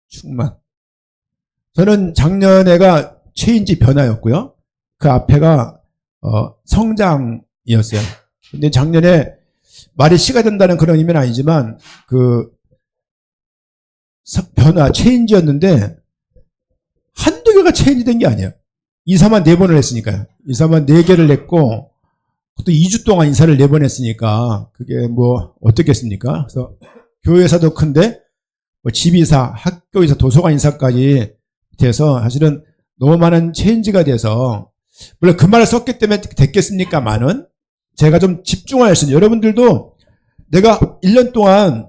충만. 저는 작년에가 체인지 변화였고요. 그 앞에가 성장이었어요. 근데 작년에 말이 씨가 된다는 그런 의미는 아니지만 그 변화, 체인지였는데 한두 개가 체인지 된 게 아니에요. 이사만 4번을 했으니까요. 이사만 4개를 냈고 또 2주 동안 이사를 4번 했으니까 그게 뭐 어떻겠습니까? 그래서 교회사도 큰데 뭐 집이사, 학교이사, 도서관 이사까지 돼서 사실은 너무 많은 체인지가 돼서 물론 그 말을 썼기 때문에 됐겠습니까만은 제가 좀 집중하였어요. 여러분들도 내가 1년 동안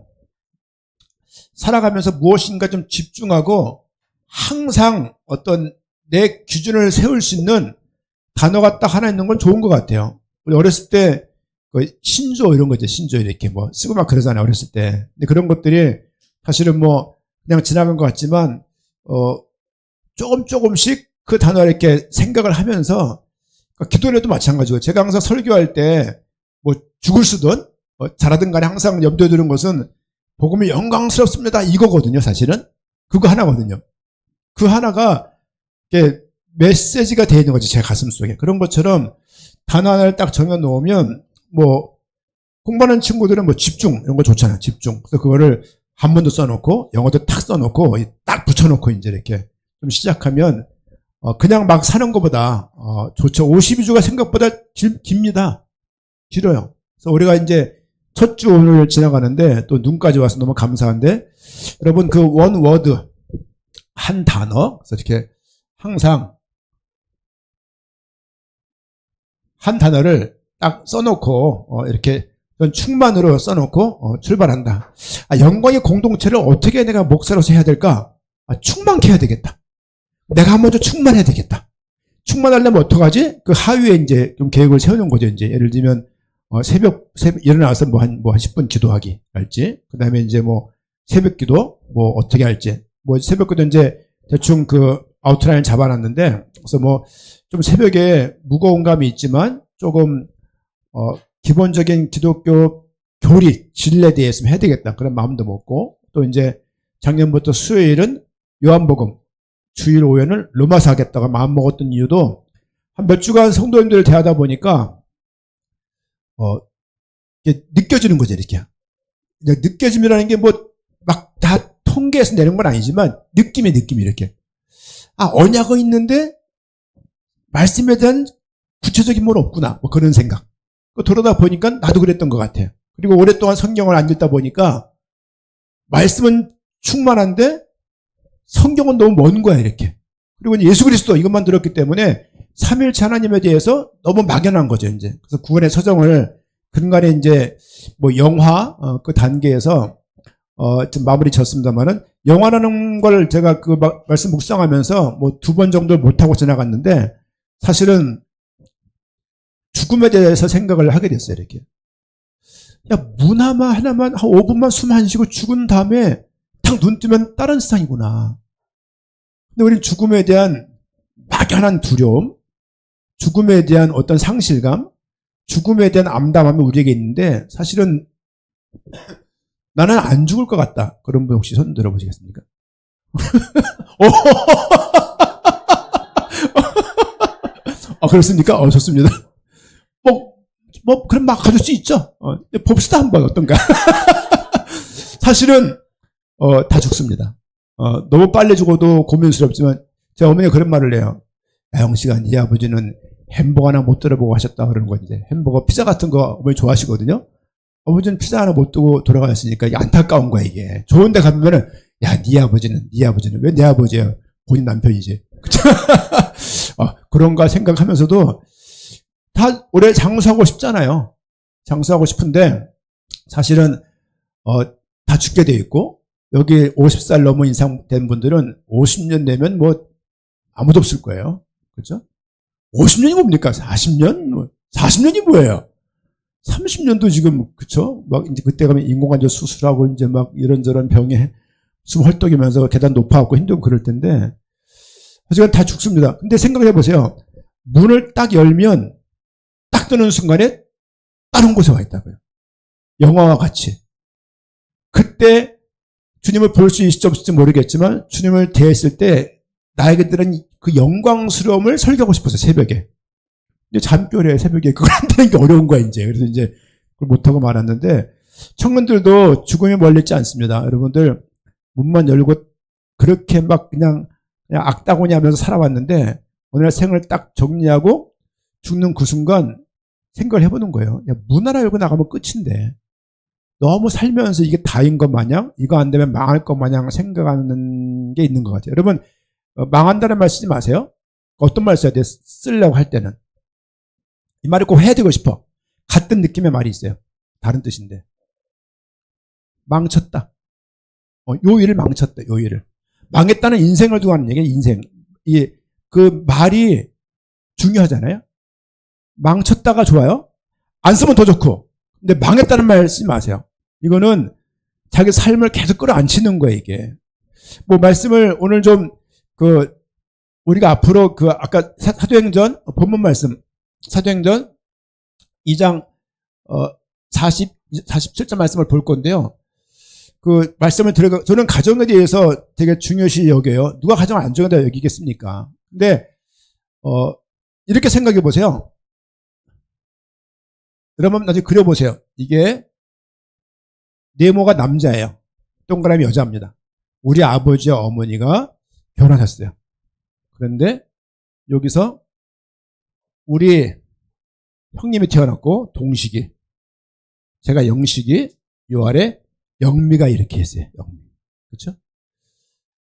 살아가면서 무엇인가 좀 집중하고 항상 어떤 내 기준을 세울 수 있는 단어가 딱 하나 있는 건 좋은 것 같아요. 우리 어렸을 때 신조 이런 거 있죠. 신조 이렇게 뭐 쓰고 막 그러잖아요. 어렸을 때. 근데 그런 것들이 사실은 뭐 그냥 지나간 것 같지만 조금씩 그 단어를 이렇게 생각을 하면서 기도에도 마찬가지고 제가 항상 설교할 때 뭐 죽을 수든 잘하든 간에 항상 염두에 두는 것은 복음이 영광스럽습니다. 이거거든요. 사실은. 그거 하나거든요. 그 하나가 이게 메시지가 되어 있는 거지. 제 가슴 속에. 그런 것처럼 단어 하나를 딱 정해놓으면 뭐 공부하는 친구들은 뭐 집중 이런 거 좋잖아요. 집중. 그래서 그거를 한문도 써놓고 영어도 탁 써놓고 딱 붙여놓고 이제 이렇게 좀 시작하면 그냥 막 사는 것보다 좋죠. 52주가 생각보다 깁니다. 길어요. 그래서 우리가 이제 첫 주 오늘 지나가는데 또 눈까지 와서 너무 감사한데 여러분 그 원 워드 한 단어 그래서 이렇게 항상 한 단어를 딱 써놓고 이렇게 충만으로 써놓고 출발한다. 영광의 공동체를 어떻게 내가 목사로서 해야 될까? 충만케 해야 되겠다. 내가 먼저 충만해야 되겠다. 충만하려면 어떡하지? 그 하위에 이제 좀 계획을 세우는 거죠. 이제 예를 들면 새벽 일어나서 뭐 한 10분 기도하기 할지, 그 다음에 이제 뭐 새벽 기도 뭐 어떻게 할지, 뭐 새벽 기도 이제 대충 그 아웃라인 잡아놨는데, 그래서 뭐 좀 새벽에 무거운 감이 있지만 조금 기본적인 기독교 교리 진리에 대해서 해야 되겠다 그런 마음도 먹고, 또 이제 작년부터 수요일은 요한복음, 주일 오후에는 로마서 하겠다고 마음 먹었던 이유도 한 몇 주간 성도님들을 대하다 보니까 이게 느껴지는 거죠. 이렇게 느껴짐이라는 게 뭐 막 다 통계에서 내는 건 아니지만 느낌이 이렇게 언약은 있는데 말씀에 대한 구체적인 건 없구나 뭐 그런 생각. 돌아다 보니까 나도 그랬던 것 같아요. 그리고 오랫동안 성경을 안 읽다 보니까 말씀은 충만한데 성경은 너무 먼 거야 이렇게. 그리고 예수 그리스도 이것만 들었기 때문에 삼일체 하나님에 대해서 너무 막연한 거죠 이제. 그래서 구원의 서정을 근간에 이제 뭐 영화 그 단계에서 좀 마무리 졌습니다만은 영화라는 걸 제가 그 말씀 묵상하면서 뭐 2번 정도 못하고 지나갔는데 사실은 죽음에 대해서 생각을 하게 됐어요 이렇게. 문 하나만 한 5분만 숨 안 쉬고 죽은 다음에 딱 눈 뜨면 다른 세상이구나. 근데 우리는 죽음에 대한 막연한 두려움, 죽음에 대한 어떤 상실감, 죽음에 대한 암담함이 우리에게 있는데 사실은 나는 안 죽을 것 같다. 그런 분 혹시 손 들어보시겠습니까? 그렇습니까? 좋습니다. 그럼 막 가질 수 있죠. 봅시다 한번 어떤가. 사실은 다 죽습니다. 너무 빨리 죽어도 고민스럽지만 제가 어머니가 그런 말을 해요. 야영 씨가 네 아버지는 햄버거 하나 못 들어보고 하셨다 그러는 건데 햄버거 피자 같은 거 어머니 좋아하시거든요. 아버지는 피자 하나 못 두고 돌아가셨으니까 이게 안타까운 거야 이게. 좋은 데 가면은 네 아버지는 왜 내 아버지야? 본인 남편이지. 그런가 생각하면서도 다 올해 장수하고 싶잖아요. 장수하고 싶은데 사실은 다 죽게 돼 있고 여기 50살 넘은 이상 된 분들은 50년 되면 뭐 아무도 없을 거예요. 그렇죠? 50년이 뭡니까? 40년? 40년이 뭐예요? 30년도 지금 그렇죠? 막 이제 그때 가면 인공관절 수술하고 이제 막 이런저런 병에 숨 헐떡이면서 계단 높아갖고 힘들고 그럴 텐데 하여간 다 죽습니다. 근데 생각해 보세요. 문을 딱 열면 딱 뜨는 순간에 다른 곳에 와 있다고요. 영화와 같이. 그때 주님을 볼 수 있을지 없을지 모르겠지만 주님을 대했을 때 나에게들은 그 영광스러움을 설교하고 싶었어요. 새벽에. 이제 잠결에 새벽에 그걸 한다는 게 어려운 거야 이제. 그래서 이제 그걸 못하고 말았는데 청년들도 죽음이 멀리 있지 않습니다. 여러분들 문만 열고 그렇게 막 그냥 악다고니 하면서 살아왔는데 어느 날 생을 딱 정리하고 죽는 그 순간 생각을 해보는 거예요. 야, 문 하나 열고 나가면 끝인데 너무 살면서 이게 다인 것 마냥 이거 안 되면 망할 것 마냥 생각하는 게 있는 것 같아요. 여러분 망한다는 말 쓰지 마세요. 어떤 말 써야 돼? 쓰려고 할 때는 이 말을 꼭 해야 되고 싶어. 같은 느낌의 말이 있어요. 다른 뜻인데 망쳤다. 요 일을 망쳤다. 요 일을 망했다는 인생을 두고 하는 얘기예요. 인생. 이게 그 말이 중요하잖아요. 망쳤다가 좋아요. 안 쓰면 더 좋고. 근데 망했다는 말 쓰지 마세요. 이거는 자기 삶을 계속 끌어안치는 거예요, 이게. 뭐 말씀을 오늘 좀 우리가 앞으로 아까 사도행전 본문 말씀 사도행전 2장 47절 말씀을 볼 건데요. 그 말씀을 저는 가정에 대해서 되게 중요시 여겨요. 누가 가정을 안 중요하다 여기겠습니까? 근데 이렇게 생각해 보세요. 여러분 나중에 그려보세요. 이게 네모가 남자예요. 동그라미 여자입니다. 우리 아버지와 어머니가 결혼하셨어요. 그런데 여기서 우리 형님이 태어났고 동식이, 제가 영식이, 요 아래 영미가 이렇게 했어요. 영미. 그렇죠?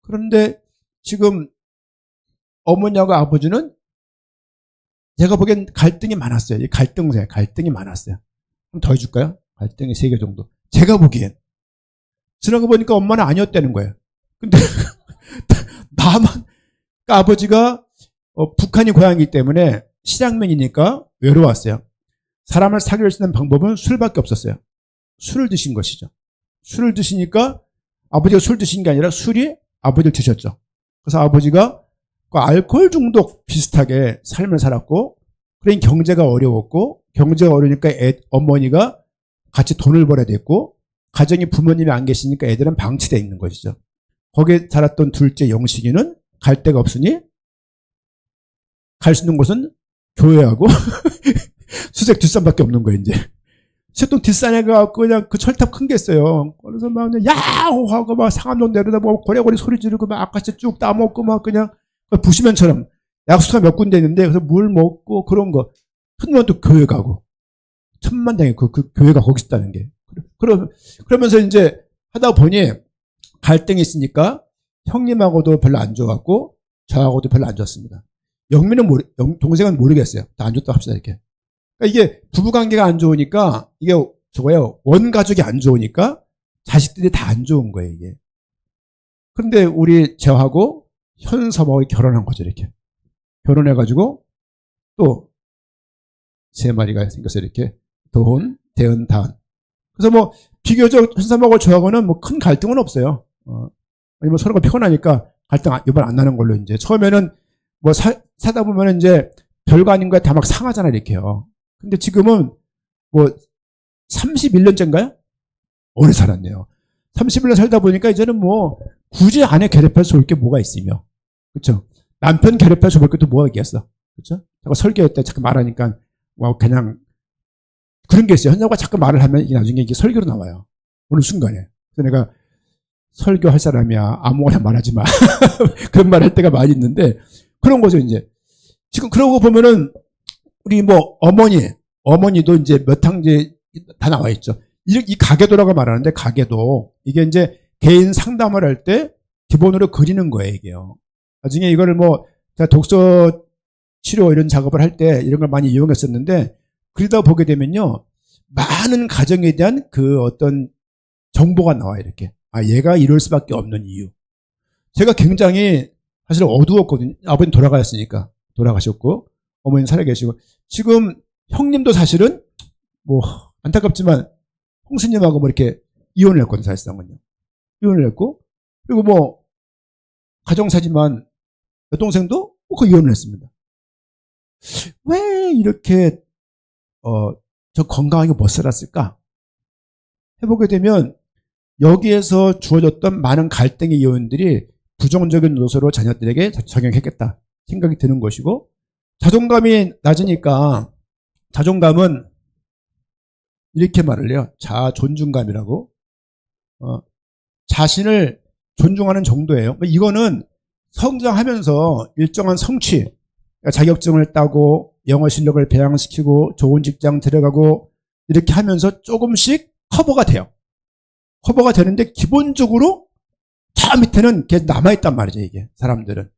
그런데 지금 어머니하고 아버지는 제가 보기엔 갈등이 많았어요. 갈등이 많았어요. 좀 더 해줄까요? 갈등이 3개 정도. 제가 보기엔. 지나가 보니까 엄마는 아니었다는 거예요. 근데 나만, 그러니까 아버지가 북한이 고향이기 때문에 실향민이니까 외로웠어요. 사람을 사귈 수 있는 방법은 술밖에 없었어요. 술을 드신 것이죠. 술을 드시니까 아버지가 술 드신 게 아니라 술이 아버지를 드셨죠. 그래서 아버지가 그 알코올 중독 비슷하게 삶을 살았고, 그러니 경제가 어려웠고, 경제가 어려우니까 어머니가 같이 돈을 벌어야 됐고, 가정에 부모님이 안 계시니까 애들은 방치되어 있는 것이죠. 거기에 자랐던 둘째 영식이는 갈 데가 없으니 갈 수 있는 곳은 교회하고 수색 뒷산밖에 없는 거예요, 이제. 새똥 뒷산에 가갖고 그냥 그 철탑 큰 게 있어요. 그래서 막 그냥 야호 하고 막 상암동 내려다 보고 고래고래 소리 지르고 막 아까씨 쭉 따먹고 막 그냥 부시면처럼 약수가 몇 군데 있는데 그래서 물 먹고 그런 거. 큰놈은 또 교회 가고. 천만다행히 그 교회가 거기 있다는 게. 그러면서 이제 하다 보니 갈등이 있으니까 형님하고도 별로 안 좋았고 저하고도 별로 안 좋았습니다. 영미는 동생은 모르겠어요. 다 안 좋다고 합시다, 이렇게. 그러니까 이게 부부관계가 안 좋으니까 이게 저거예요. 원가족이 안 좋으니까 자식들이 다 안 좋은 거예요, 이게. 그런데 우리 저하고 현서하고 결혼한 거죠, 이렇게. 결혼해가지고 또 3마리가 생겼어요, 이렇게. 도혼, 대은, 다은. 그래서 뭐 비교적 현서하고 저하고는 뭐 큰 갈등은 없어요. 아니면 서로가 피곤하니까 갈등 이번 안 나는 걸로 이제. 처음에는 뭐 사다 보면 이제 별거 아닌 거에 다 막 상하잖아, 이렇게요. 근데 지금은 뭐 31년째인가요? 오래 살았네요. 31년 살다 보니까 이제는 뭐 굳이 아내 괴롭혀서 볼 게 뭐가 있으며. 그렇죠? 남편 괴롭혀서 볼 게 또 뭐가 있겠어. 그렇죠? 제가 설교할 때 자꾸 말하니까 뭐 그냥 그런 게 있어요. 현자가 자꾸 말을 하면 이게 나중에 이게 설교로 나와요. 어느 순간에. 그래서 내가 설교할 사람이야. 아무거나 말하지 마. 그런 말 할 때가 많이 있는데 그런 거죠, 이제. 지금 그러고 보면은 우리 뭐 어머니도 이제 몇 항제 다 나와 있죠. 이 가계도라고 말하는데 가계도 이게 이제 개인 상담을 할 때 기본으로 그리는 거예요, 이게요. 나중에 이거를 뭐 제가 독서 치료 이런 작업을 할 때 이런 걸 많이 이용했었는데 그러다 보게 되면요. 많은 가정에 대한 그 어떤 정보가 나와요, 이렇게. 아, 얘가 이럴 수밖에 없는 이유. 제가 굉장히 사실 어두웠거든요. 아버님 돌아가셨고 어머니는 살아계시고 지금 형님도 사실은 뭐 안타깝지만 홍수님하고 뭐 이렇게 이혼을 했거든요. 사실상은요. 이혼을 했고 그리고 뭐 가정사지만 여동생도 그 이혼을 했습니다. 왜 이렇게 저 건강하게 못 살았을까? 해보게 되면 여기에서 주어졌던 많은 갈등의 요인들이 부정적인 요소로 자녀들에게 적용했겠다 생각이 드는 것이고, 자존감이 낮으니까 자존감은 이렇게 말을 해요. 자존중감이라고. 자신을 존중하는 정도예요. 이거는 성장하면서 일정한 성취, 그러니까 자격증을 따고 영어 실력을 배양시키고 좋은 직장 들어가고 이렇게 하면서 조금씩 커버가 돼요. 커버가 되는데 기본적으로 저 밑에는 계속 남아있단 말이죠. 이게 사람들은.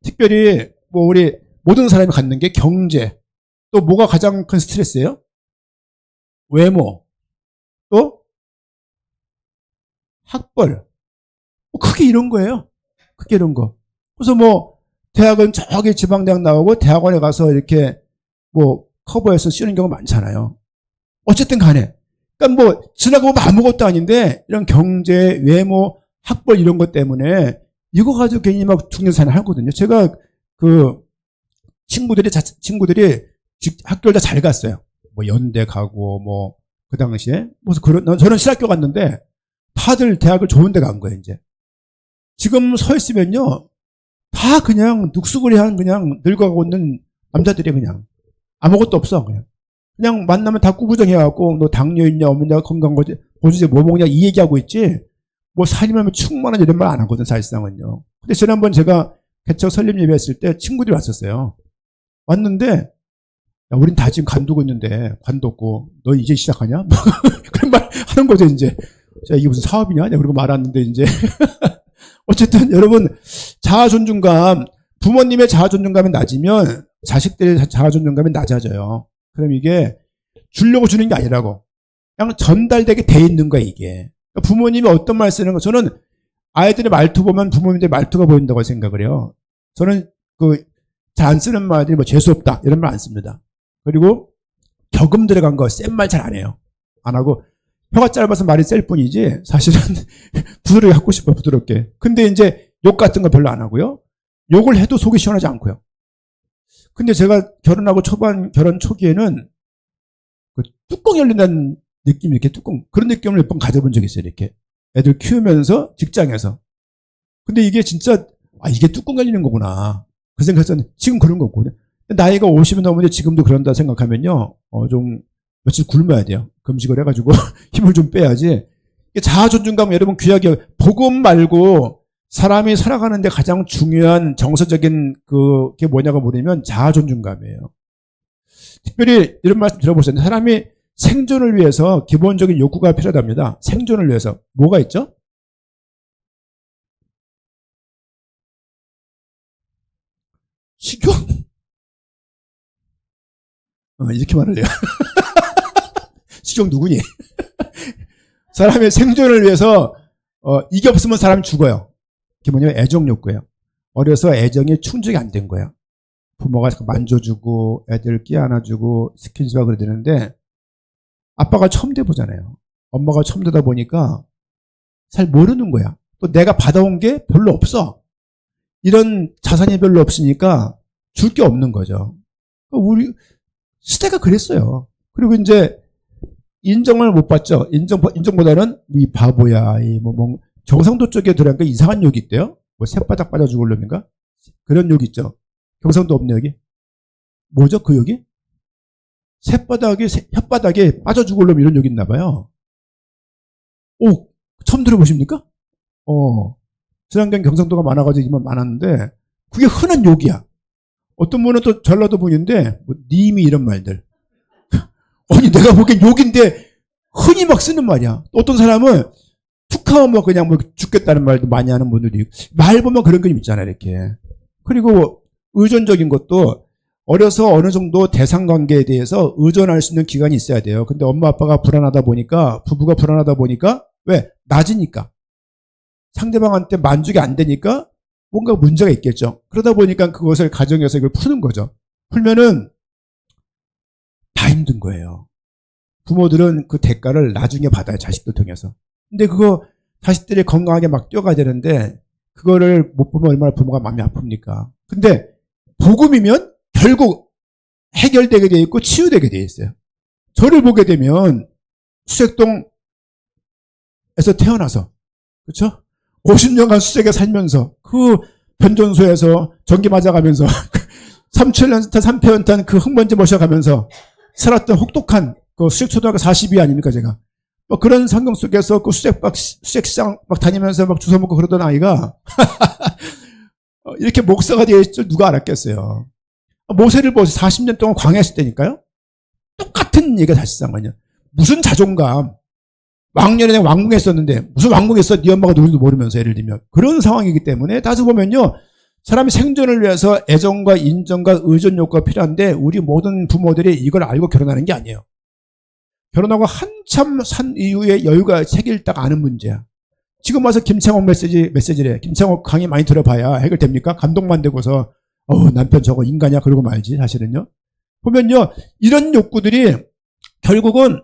특별히 뭐 우리 모든 사람이 갖는 게 경제, 또 뭐가 가장 큰 스트레스예요? 외모, 또 학벌, 뭐 크게 이런 거예요. 크게 이런 거. 그래서 뭐 대학은 저기 지방대학 나오고 대학원에 가서 이렇게 뭐 커버해서 쓰는 경우 많잖아요. 어쨌든 간에. 그러니까 뭐 지나가면 아무것도 아닌데 이런 경제, 외모, 학벌 이런 것 때문에 이거 가지고 괜히 막 죽는 사람 하거든요. 제가 그 친구들이 학교를 다 잘 갔어요. 뭐 연대 가고 뭐 그 당시에 무슨 저는 신학교 갔는데 다들 대학을 좋은 데 간 거예요. 이제 지금 서 있으면요 다 그냥 눅수그리한 그냥 늙어가고 있는 남자들이 그냥 아무것도 없어. 그냥 만나면 다 꾸부정해갖고 너 당뇨 있냐 없냐 건강거지 보수제 뭐 먹냐 이 얘기하고 있지 뭐 살림하면 충만한 이런 말 안 하거든 사실상은요. 근데 지난번 제가 개척 설립 예배했을 때 친구들이 왔었어요. 왔는데 야, 우린 다 지금 관두고 있는데 관도 없고 너 이제 시작하냐? 그런 말 하는 거죠 이제. 자, 이게 무슨 사업이냐? 내가 그러고 말았는데 이제 어쨌든 여러분 자아존중감, 부모님의 자아존중감이 낮으면 자식들의 자아존중감이 낮아져요. 그럼 이게 주려고 주는 게 아니라고 그냥 전달되게 돼 있는 거야 이게. 그러니까 부모님이 어떤 말 쓰는 거 저는 아이들의 말투 보면 부모님들의 말투가 보인다고 생각을 해요. 저는 그 잘 안 쓰는 말들이 뭐 재수없다 이런 말 안 씁니다. 그리고 격음 들어간 거 센 말 잘 안 해요. 안 하고 혀가 짧아서 말이 셀 뿐이지 사실은 부드럽게 하고 싶어요. 부드럽게. 근데 이제 욕 같은 거 별로 안 하고요. 욕을 해도 속이 시원하지 않고요. 근데 제가 결혼하고 결혼 초기에는 그 뚜껑 열린다는 느낌 이렇게 그런 느낌을 몇 번 가져본 적이 있어요. 이렇게 애들 키우면서 직장에서. 근데 이게 진짜 이게 뚜껑 열리는 거구나. 그 생각했었는데 지금 그런 거거든요. 나이가 50이 넘었는데 지금도 그런다 생각하면요. 좀 며칠 굶어야 돼요. 금식을 해가지고 힘을 좀 빼야지. 자아존중감은 여러분 귀하게 복음 말고 사람이 살아가는데 가장 중요한 정서적인 그게 뭐냐고 물으면 자아존중감이에요. 특별히 이런 말씀 들어보세요. 사람이 생존을 위해서 기본적인 욕구가 필요합니다. 생존을 위해서 뭐가 있죠? 식욕? 이렇게 말을 해요. 식욕 누구니? 사람의 생존을 위해서 이게 없으면 사람이 죽어요. 그게 뭐냐면 애정 욕구예요. 어려서 애정이 충족이 안 된 거예요. 부모가 만져주고 애들 끼안아주고 스킨십하고 그래야 되는데 아빠가 처음 돼보잖아요. 엄마가 처음 되다 보니까 잘 모르는 거야. 또 내가 받아온 게 별로 없어. 이런 자산이 별로 없으니까 줄 게 없는 거죠. 우리 시대가 그랬어요. 그리고 이제 인정을 못 받죠. 인정보다는 이 바보야, 경상도 쪽에 들어가니까 이상한 욕이 있대요. 뭐 새바닥 빠져 죽을 놈인가? 그런 욕이 있죠. 경상도 없네 여기. 뭐죠 그 욕이? 혓바닥에 빠져 죽을 놈 이런 욕이 있나 봐요. 오, 처음 들어보십니까? 지난경 경상도가 많아가지고 이만 많았는데 그게 흔한 욕이야. 어떤 분은 또 전라도 분인데 뭐 님이 이런 말들. 아니 내가 보기엔 욕인데 흔히 막 쓰는 말이야. 어떤 사람은 툭 하면 뭐 그냥 뭐 죽겠다는 말도 많이 하는 분들이 말 보면 그런 그림 있잖아요 이렇게. 그리고 의존적인 것도 어려서 어느 정도 대상관계에 대해서 의존할 수 있는 기간이 있어야 돼요. 근데 엄마 아빠가 불안하다 보니까 부부가 불안하다 보니까 왜? 낮으니까. 상대방한테 만족이 안 되니까 뭔가 문제가 있겠죠. 그러다 보니까 그것을 가정에서 이걸 푸는 거죠. 풀면은 다 힘든 거예요. 부모들은 그 대가를 나중에 받아요. 자식들 통해서. 근데 그거 자식들이 건강하게 막 뛰어가야 되는데 그거를 못 보면 얼마나 부모가 마음이 아픕니까. 근데 복음이면 결국 해결되게 돼 있고 치유되게 돼 있어요. 저를 보게 되면 수색동 에서 태어나서, 그렇죠? 50년간 수색에 살면서 그 변전소에서 전기 맞아가면서 3,000년 그 흙먼지 모셔가면서 살았던 혹독한 그 수색초등학교 40위 아닙니까, 제가? 뭐 그런 환경 속에서 그 수색시장 막 다니면서 막 주워 먹고 그러던 아이가 이렇게 목사가 되어 있을 줄 누가 알았겠어요. 모세를 보세요. 40년 동안 광야했을 때니까요. 똑같은 얘기가 사실상은요. 무슨 자존감. 왕년에 왕궁했었는데 무슨 왕궁했어? 네 엄마가 누군지도 모르면서 예를 들면. 그런 상황이기 때문에 따져 보면요. 사람이 생존을 위해서 애정과 인정과 의존 욕구가 필요한데 우리 모든 부모들이 이걸 알고 결혼하는 게 아니에요. 결혼하고 한참 산 이후에 여유가 생길다가 아는 문제야. 지금 와서 김창옥 메시지래. 김창옥 강의 많이 들어봐야 해결됩니까? 감동만 되고서 남편 저거 인간이야 그러고 말지 사실은요. 보면요. 이런 욕구들이 결국은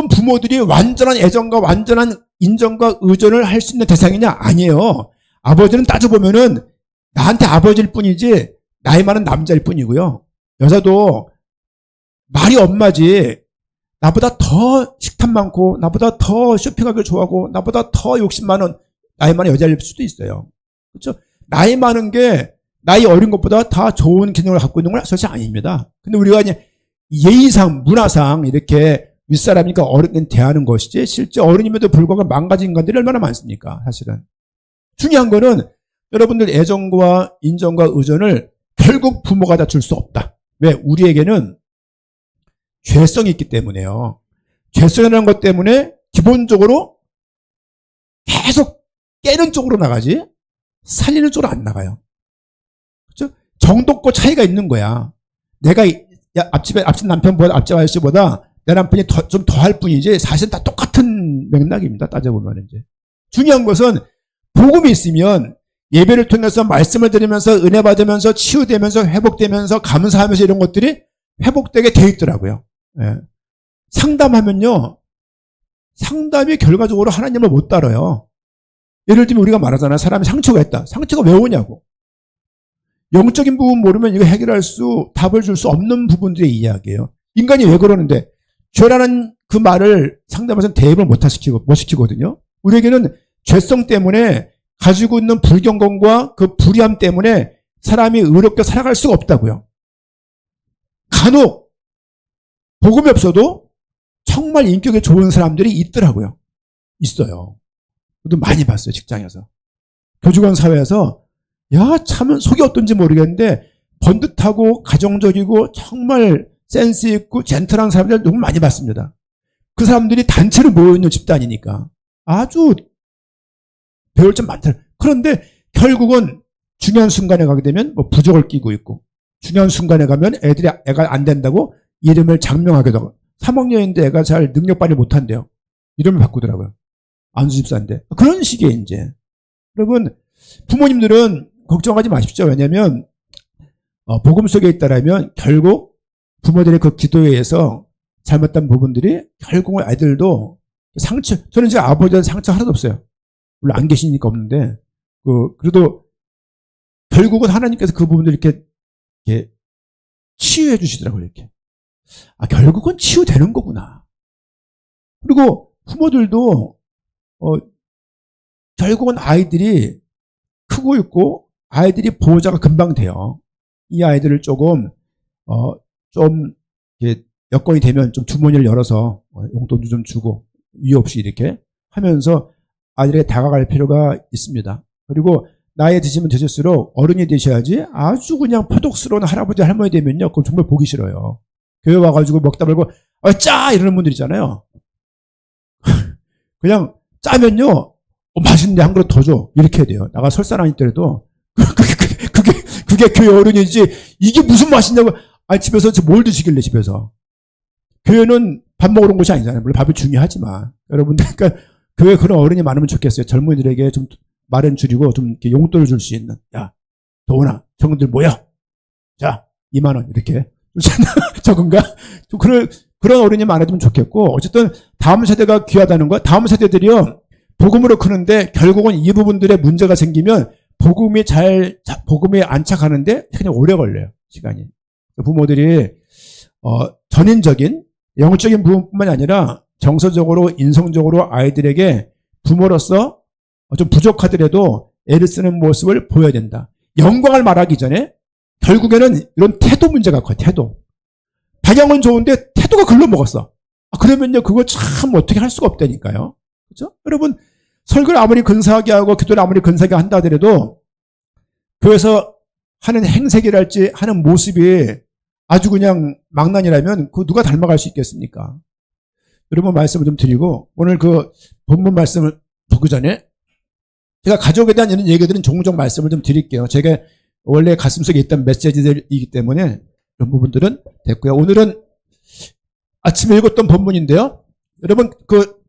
부모들이 완전한 애정과 완전한 인정과 의존을 할 수 있는 대상이냐? 아니에요. 아버지는 따져보면은 나한테 아버지일 뿐이지 나이 많은 남자일 뿐이고요. 여자도 말이 엄마지 나보다 더 식탐 많고 나보다 더 쇼핑하기를 좋아하고 나보다 더 욕심 많은 나이 많은 여자일 수도 있어요. 그렇죠? 나이 많은 게 나이 어린 것보다 다 좋은 기능을 갖고 있는 건 사실 아닙니다. 근데 우리가 이제 예의상 문화상 이렇게 윗사람이니까 어른은 대하는 것이지 실제 어른임에도 불구하고 망가진 인간들이 얼마나 많습니까? 사실은. 중요한 거는 여러분들 애정과 인정과 의존을 결국 부모가 다 줄 수 없다. 왜? 우리에게는 죄성이 있기 때문에요. 죄성이라는 것 때문에 기본적으로 계속 깨는 쪽으로 나가지 살리는 쪽으로 안 나가요. 그렇죠? 정도껏 차이가 있는 거야. 내가 앞집 남편보다 앞집 아저씨보다 내 남편이 좀 더 할 뿐이지 사실은 다 똑같은 맥락입니다. 따져보면 이제 중요한 것은 복음이 있으면 예배를 통해서 말씀을 드리면서 은혜 받으면서 치유되면서 회복되면서 감사하면서 이런 것들이 회복되게 돼 있더라고요. 예. 상담하면요. 상담이 결과적으로 하나님을 못 따라요. 예를 들면 우리가 말하잖아요. 사람이 상처가 있다. 상처가 왜 오냐고. 영적인 부분 모르면 이거 해결할 답을 줄 수 없는 부분들의 이야기예요. 인간이 왜 그러는데 죄라는 그 말을 상담에서는 대입을 못 시키거든요. 우리에게는 죄성 때문에 가지고 있는 불경건과 그 불의함 때문에 사람이 의롭게 살아갈 수가 없다고요. 간혹 복음이 없어도 정말 인격이 좋은 사람들이 있더라고요. 있어요. 저도 많이 봤어요. 직장에서. 교직원 사회에서 참 속이 어떤지 모르겠는데 번듯하고 가정적이고 정말 센스 있고 젠틀한 사람들 너무 많이 봤습니다. 그 사람들이 단체로 모여있는 집단이니까 아주 배울 점 많다. 그런데 결국은 중요한 순간에 가게 되면 뭐 부적을 끼고 있고 중요한 순간에 가면 애가 안 된다고 이름을 장명하기도 하고 3학년인데 애가 잘 능력 발휘 못한대요. 이름을 바꾸더라고요. 안수집사인데. 그런 식의 이제. 여러분 부모님들은 걱정하지 마십시오. 왜냐하면 복음 속에 있다라면 결국 부모들의 그 기도에 의해서 잘못된 부분들이 결국은 아이들도 저는 이제 아버지한테 상처 하나도 없어요. 물론 안 계시니까 없는데 그래도 결국은 하나님께서 그 부분들 이렇게 치유해 주시더라고요. 이렇게. 결국은 치유되는 거구나. 그리고 부모들도 결국은 아이들이 크고 있고 아이들이 보호자가 금방 돼요. 이 아이들을 조금 좀 여건이 되면 좀 주머니를 열어서 용돈도 좀 주고 이유 없이 이렇게 하면서 아이들에게 다가갈 필요가 있습니다. 그리고 나이 드시면 드실수록 어른이 되셔야지 아주 그냥 포독스러운 할아버지 할머니 되면요. 그건 정말 보기 싫어요. 교회 와가지고 먹다 말고 짜! 이러는 분들 있잖아요. 그냥 짜면요. 맛있는데 한 그릇 더 줘. 이렇게 해야 돼요. 나가 설사랑 있더라도 그게 교회 어른이지 이게 무슨 맛이냐고. 집에서 뭘 드시길래 집에서. 교회는 밥 먹으러 온 곳이 아니잖아요. 물론 밥이 중요하지만 여러분들 그러니까 교회 그런 어른이 많으면 좋겠어요. 젊은이들에게 좀 말은 줄이고 좀 이렇게 용돈을 줄 수 있는. 야, 도훈아, 청년들 모여. 자, 2만 원 이렇게. 적은가? 좀 그런 어른이 많아지면 좋겠고 어쨌든 다음 세대가 귀하다는 거. 다음 세대들이요. 복음으로 크는데 결국은 이 부분들의 문제가 생기면 복음이 안착하는데 그냥 오래 걸려요. 시간이. 부모들이 전인적인 영적인 부분뿐만이 아니라 정서적으로, 인성적으로 아이들에게 부모로서 좀 부족하더라도 애를 쓰는 모습을 보여야 된다. 영광을 말하기 전에 결국에는 이런 태도 문제가 커요. 태도. 방향은 좋은데 태도가 글러먹었어. 그러면요, 그거 참 어떻게 할 수가 없다니까요. 그죠? 여러분, 설교를 아무리 근사하게 하고 기도를 아무리 근사하게 한다 하더라도 교회에서 하는 행색이랄지 하는 모습이 아주 그냥 망난이라면 그 누가 닮아갈 수 있겠습니까? 여러분 말씀을 좀 드리고 오늘 그 본문 말씀을 보기 전에 제가 가족에 대한 이런 얘기들은 종종 말씀을 좀 드릴게요. 제가 원래 가슴속에 있던 메시지들이기 때문에 이런 부분들은 됐고요. 오늘은 아침에 읽었던 본문인데요. 여러분 그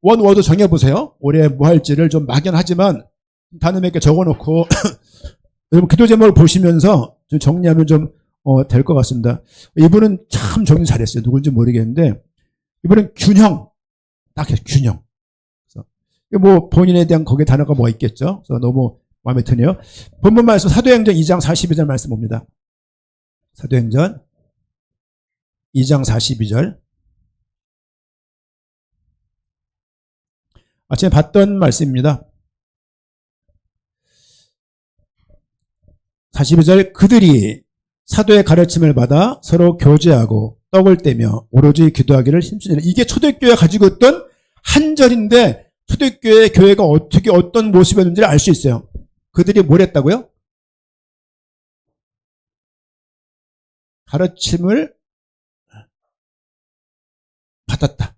원워드 정해보세요. 올해 뭐 할지를 좀 막연하지만 단어 몇 개 적어놓고 여러분 기도 제목을 보시면서 좀 정리하면 좀 될 것 같습니다. 이분은 참 정리 잘했어요. 누군지 모르겠는데 이분은 균형 딱 해서 균형. 그래서 뭐 본인에 대한 거기에 단어가 뭐 있겠죠. 그래서 너무 마음에 드네요. 본문 말씀 사도행전 2장 42절 말씀 봅니다. 사도행전 2장 42절. 아침에 봤던 말씀입니다. 42절 그들이 사도의 가르침을 받아 서로 교제하고 떡을 떼며 오로지 기도하기를 힘쓰니라. 이게 초대교회가 가지고 있던 한 절인데 초대교회 교회가 어떻게 어떤 모습이었는지를 알 수 있어요. 그들이 뭘 했다고요? 가르침을 받았다.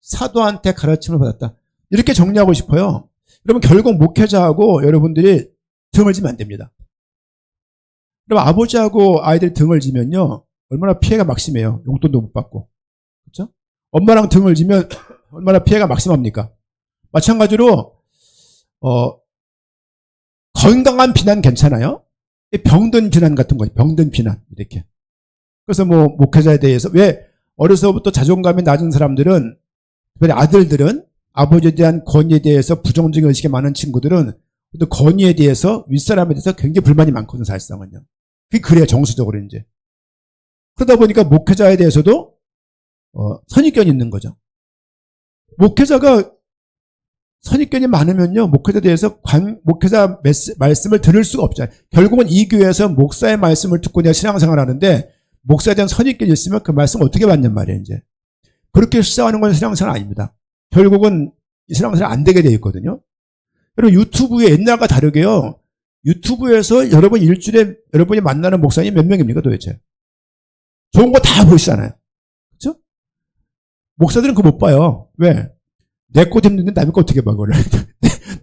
사도한테 가르침을 받았다. 이렇게 정리하고 싶어요. 여러분 결국 목회자하고 여러분들이 등을 지면 안 됩니다. 여러분 아버지하고 아이들 등을 지면요 얼마나 피해가 막심해요. 용돈도 못 받고. 그렇죠? 엄마랑 등을 지면 얼마나 피해가 막심합니까? 마찬가지로 건강한 비난 괜찮아요? 병든 비난 같은 거예요. 병든 비난 이렇게. 그래서 뭐 목회자에 대해서 왜 어려서부터 자존감이 낮은 사람들은 특별히 아들들은 아버지에 대한 권위에 대해서 부정적인 의식이 많은 친구들은 또 권위에 대해서 윗사람에 대해서 굉장히 불만이 많거든요. 사실상은요. 그게 그래요. 정서적으로 이제. 그러다 보니까 목회자에 대해서도 선입견이 있는 거죠. 목회자가 선입견이 많으면요. 목회자에 대해서 목회자 말씀을 들을 수가 없잖아요. 결국은 이 교회에서 목사의 말씀을 듣고 내가 신앙생활을 하는데 목사에 대한 선입견이 있으면 그 말씀 어떻게 받냔 말이에요. 이제. 그렇게 시작하는 건 신앙생활 아닙니다. 결국은 이 신앙생활 안 되게 되어 있거든요. 여러분 유튜브에 옛날과 다르게요. 유튜브에서 여러분 일주일에 여러분이 만나는 목사님 몇 명입니까 도대체? 좋은 거 다 보시잖아요. 그렇죠? 목사들은 그거 못 봐요. 왜? 내 거 힘든데 남의 거 어떻게 봐 그걸.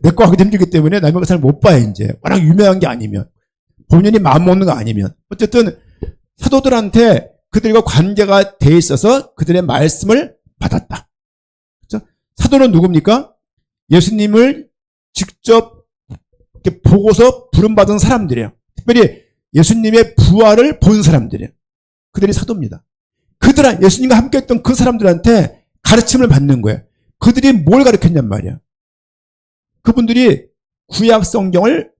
내 거 하기 힘들기 때문에 남의 거 잘 못 봐요. 이제 워낙 유명한 게 아니면 본인이 마음 먹는 거 아니면 어쨌든 사도들한테 그들과 관계가 돼 있어서 그들의 말씀을 받았다. 그렇죠? 사도는 누굽니까? 예수님을 직접 이렇게 보고서 부름받은 사람들이에요. 특별히 예수님의 부활을 본 사람들이에요. 그들이 사도입니다. 예수님과 함께 했던 그 사람들한테 가르침을 받는 거예요. 그들이 뭘 가르쳤냔 말이야. 그분들이 구약 성경을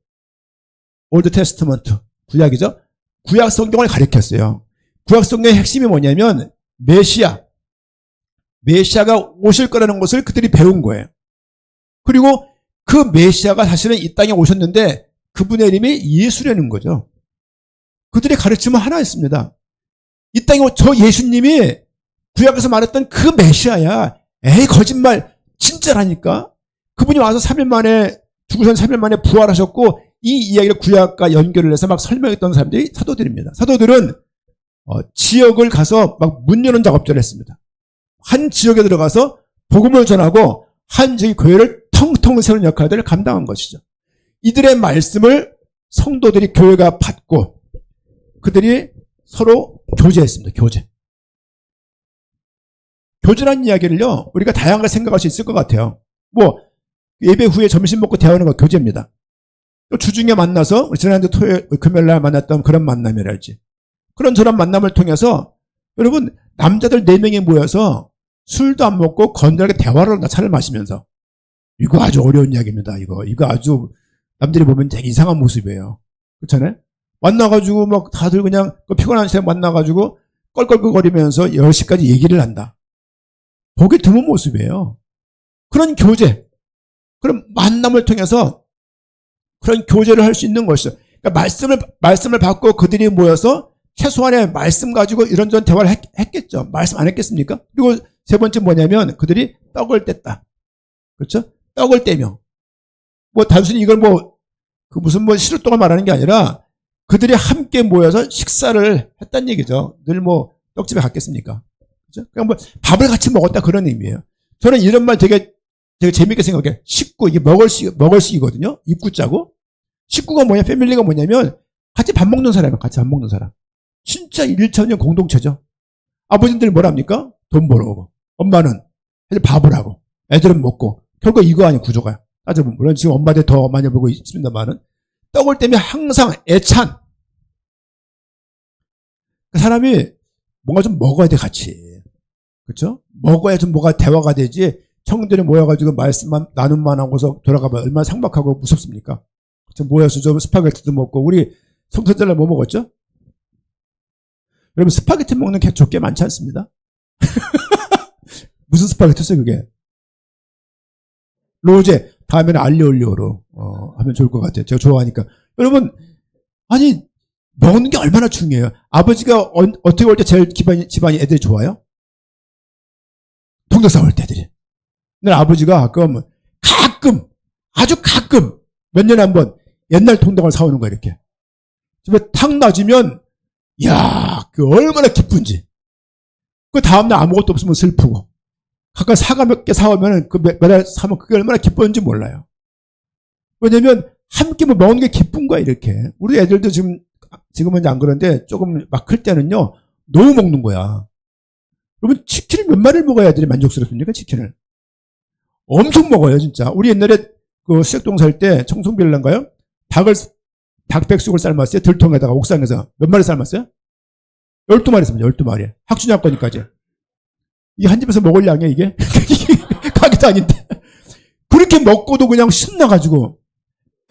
올드 테스트먼트, 구약이죠. 구약 성경을 가르쳤어요. 구약 성경의 핵심이 뭐냐면 메시아가 오실 거라는 것을 그들이 배운 거예요. 그리고 그 메시아가 사실은 이 땅에 오셨는데 그분의 이름이 예수라는 거죠. 그들의 가르침은 하나였습니다. 이 땅에 저 예수님이 구약에서 말했던 그 메시아야. 에이 거짓말 진짜라니까. 그분이 와서 3일 만에 죽으신 3일 만에 부활하셨고 이 이야기를 구약과 연결을 해서 막 설명했던 사람들이 사도들입니다. 사도들은 지역을 가서 막 문 여는 작업들을 했습니다. 한 지역에 들어가서 복음을 전하고 한 지역의 교회를 텅텅 세우는 역할들을 감당한 것이죠. 이들의 말씀을 성도들이 교회가 받고 그들이 서로 교제했습니다. 교제라는 이야기를요 우리가 다양하게 생각할 수 있을 것 같아요. 뭐 예배 후에 점심 먹고 대화하는 거 교제입니다. 또 주중에 만나서 지난주 토요일 금요일날 만났던 그런 만남이랄지 그런 저런 만남을 통해서 여러분 남자들 4명이 모여서 술도 안 먹고 건전하게 대화를 차를 마시면서 이거 아주 어려운 이야기입니다. 이거 아주 남들이 보면 되게 이상한 모습이에요. 그렇잖아요? 만나가지고 막 다들 그냥 피곤한 시간에 만나가지고 껄껄거리면서 10시까지 얘기를 한다. 보기 드문 모습이에요. 그런 교제, 그런 만남을 통해서 그런 교제를 할 수 있는 것이죠. 그러니까 말씀을 받고 그들이 모여서 최소한의 말씀 가지고 이런저런 대화를 했겠죠. 말씀 안 했겠습니까? 그리고 세 번째 뭐냐면 그들이 떡을 뗐다. 그렇죠? 떡을 떼며. 뭐 단순히 이걸 무슨 시루떡을 말하는 게 아니라 그들이 함께 모여서 식사를 했다는 얘기죠. 늘 떡집에 갔겠습니까? 그렇죠? 그냥 밥을 같이 먹었다 그런 의미예요. 저는 이런 말 되게 재밌게 생각해요. 식구, 이게 먹을 식이거든요. 입구자고. 식구가 뭐냐, 패밀리가 뭐냐면 같이 밥 먹는 사람이에요. 같이 밥 먹는 사람. 진짜 일천년 공동체죠. 아버지들 뭐랍니까? 돈 벌어오고. 엄마는 밥을 하고. 애들은 먹고. 결국 이거 아니에요, 구조가. 따져보면. 물론 지금 엄마들 더 많이 벌고 있습니다만은. 떡을 때문에 항상 애찬. 그 사람이 뭔가 좀 먹어야 돼, 같이. 그렇죠? 먹어야 좀 뭐가 대화가 되지. 청들이 모여가지고 말씀만, 나눔만 하고서 돌아가면 얼마나 상박하고 무섭습니까? 그렇죠? 모여서 좀 스파게티도 먹고. 우리 성서절날 뭐 먹었죠? 여러분, 스파게티 먹는 개초 꽤 많지 않습니다? 무슨 스파게티였어요, 그게? 로제, 다음에는 알리올리오로, 하면 좋을 것 같아요. 제가 좋아하니까. 여러분, 아니, 먹는 게 얼마나 중요해요. 아버지가 어떻게 올 때 제일 집안이 애들이 좋아요? 동네 싸울 때 애들이. 근데 아버지가 아주 가끔, 몇 년에 한 번, 옛날 통닭을 사오는 거야, 이렇게. 집에 탁 놔주면, 이야, 얼마나 기쁜지. 그 다음날 아무것도 없으면 슬프고. 각각 사과 몇 개 사오면, 매달 사면 그게 얼마나 기쁜지 몰라요. 왜냐면, 함께 먹는 게 기쁜 거야, 이렇게. 우리 애들도 지금은 안 그런데, 조금 막 클 때는요, 너무 먹는 거야. 그러면 치킨을 몇 마리를 먹어야 애들이 만족스럽습니까, 치킨을? 엄청 먹어요, 진짜. 우리 옛날에 수색동 살 때, 청송빌라인가요? 닭백숙을 삶았어요. 들통에다가 옥상에서. 몇 마리 삶았어요? 12마리 삶았어요. 12마리. 학주냐 거니까지. 이게 한 집에서 먹을 양이야, 이게? 가게도 아닌데. 그렇게 먹고도 그냥 신나가지고.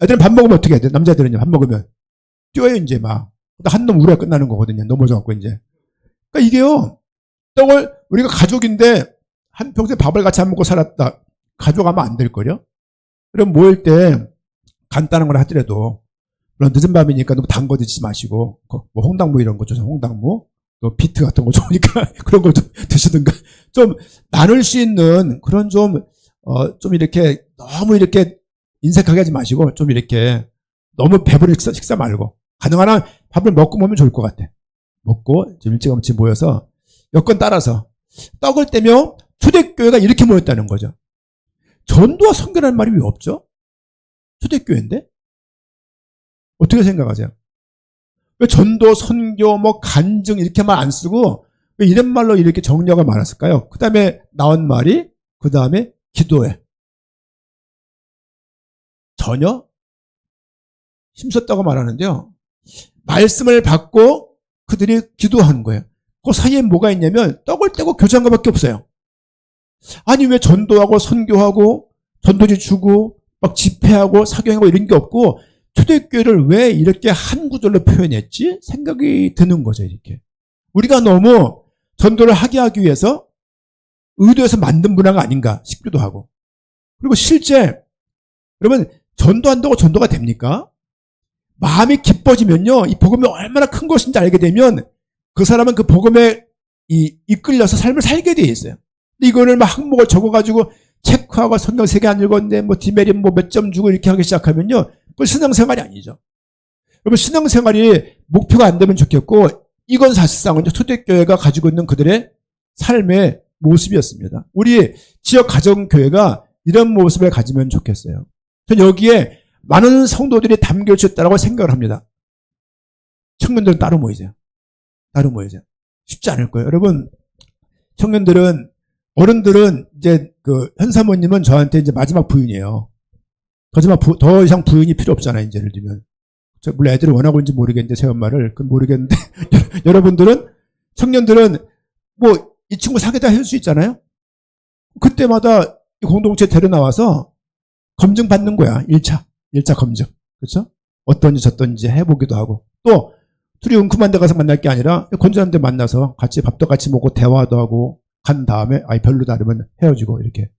애들은 밥 먹으면 어떻게 해야 돼? 남자들은요, 밥 먹으면. 뛰어요, 이제 막. 한 놈 우리가 끝나는 거거든요. 넘어져갖고, 이제. 그러니까 이게요, 떡을, 우리가 가족인데, 한평생 밥을 같이 안 먹고 살았다. 가져가면 안 될걸요? 그럼 모일 때, 간단한 걸 하더라도, 물론 늦은 밤이니까 너무 단 거 드시지 마시고, 홍당무 이런 거 좋죠. 홍당무. 또 비트 같은 거 좋으니까 그런 거 좀 드시든가. 좀 나눌 수 있는 그런 좀 이렇게 너무 이렇게 인색하게 하지 마시고, 좀 이렇게 너무 배부른 식사 말고, 가능한 한 밥을 먹고 모면 좋을 것 같아. 먹고, 좀 일찌감치 모여서, 여건 따라서, 떡을 떼며 초대교회가 이렇게 모였다는 거죠. 전도와 선교라는 말이 왜 없죠? 초대교회인데? 어떻게 생각하세요? 왜 전도, 선교, 간증 이렇게 말 안 쓰고 왜 이런 말로 이렇게 정리가 많았을까요? 그 다음에 나온 말이 그 다음에 기도해. 전혀 힘썼다고 말하는데요. 말씀을 받고 그들이 기도하는 거예요. 그 사이에 뭐가 있냐면 떡을 떼고 교제한 것밖에 없어요. 아니 왜 전도하고 선교하고 전도지 주고 막 집회하고 사경하고 이런 게 없고 초대교회를 왜 이렇게 한 구절로 표현했지? 생각이 드는 거죠, 이렇게. 우리가 너무 전도를 하기 위해서 의도해서 만든 문화가 아닌가 싶기도 하고. 그리고 실제, 여러분, 전도한다고 전도가 됩니까? 마음이 기뻐지면요, 이 복음이 얼마나 큰 것인지 알게 되면 그 사람은 그 복음에 이끌려서 삶을 살게 돼 있어요. 근데 이거를 막 항목을 적어가지고 체크하고 성경 3개 안 읽었는데 디메rit 몇 점 주고 이렇게 하기 시작하면요, 그건 신앙생활이 아니죠. 여러분, 신앙생활이 목표가 안 되면 좋겠고, 이건 사실상은 초대교회가 가지고 있는 그들의 삶의 모습이었습니다. 우리 지역 가정교회가 이런 모습을 가지면 좋겠어요. 전 여기에 많은 성도들이 담겨져 있다고 생각을 합니다. 청년들은 따로 모이세요. 따로 모이세요. 쉽지 않을 거예요. 여러분, 청년들은, 어른들은 이제 현 사모님은 저한테 이제 마지막 부인이에요. 더 이상 부인이 필요 없잖아요, 이제 예를 들면. 물론 애들이 원하고 있는지 모르겠는데, 새 엄마를. 그건 모르겠는데. 여러분들은, 청년들은, 이 친구 사귀다 할 수 있잖아요? 그때마다 공동체 데려나와서 검증 받는 거야, 1차 검증. 그렇죠? 어떤지 저떤지 해보기도 하고. 또 둘이 은큼한 데 가서 만날 게 아니라 건전한 데 만나서 같이 밥도 같이 먹고 대화도 하고 간 다음에 아이 별로다 그러면 헤어지고 이렇게.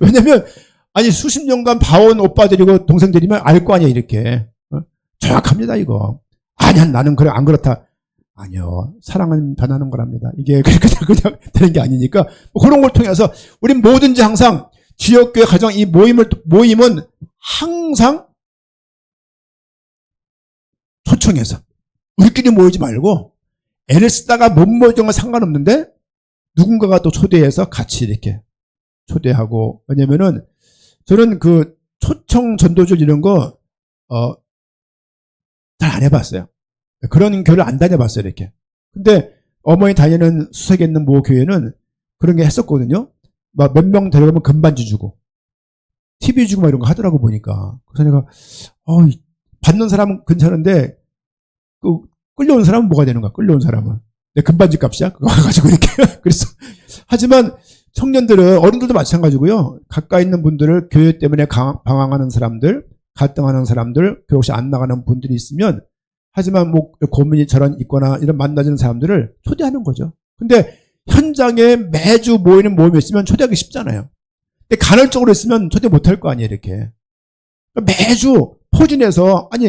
왜냐면 아니 수십 년간 봐온 오빠들이고 동생들이면 알 거 아니야 이렇게. 정확합니다 이거. 아니야 나는 그래 안 그렇다. 아니요. 사랑은 변하는 거랍니다. 이게 그냥 되는 게 아니니까 뭐 그런 걸 통해서 우린 뭐든지 항상 지역교회 가정 이 모임은 항상 초청해서 우리끼리 모이지 말고 애를 쓰다가 못 모이던 건 상관없는데 누군가가 또 초대해서 같이 이렇게 초대하고. 왜냐면은 저는 그 초청 전도줄 이런 거 잘 안 해봤어요. 그런 교회를 안 다녀봤어요 이렇게. 근데 어머니 다니는 수색에 있는 모 교회는 그런 게 했었거든요. 막 몇 명 데려가면 금반지 주고 TV 주고 막 이런 거 하더라고 보니까. 그래서 내가 받는 사람은 괜찮은데 그 끌려온 사람은 뭐가 되는 거야? 끌려온 사람은 내 금반지 값이야? 그거 가지고 이렇게. 그래서 하지만 청년들은 어른들도 마찬가지고요. 가까이 있는 분들을 교회 때문에 방황하는 사람들, 갈등하는 사람들, 교회 혹시 안 나가는 분들이 있으면 하지만 뭐 고민이 저런 있거나 이런 만나지는 사람들을 초대하는 거죠. 근데 현장에 매주 모이는 모임이 있으면 초대하기 쉽잖아요. 근데 간헐적으로 있으면 초대 못할 거 아니에요 이렇게. 매주 포진해서 아니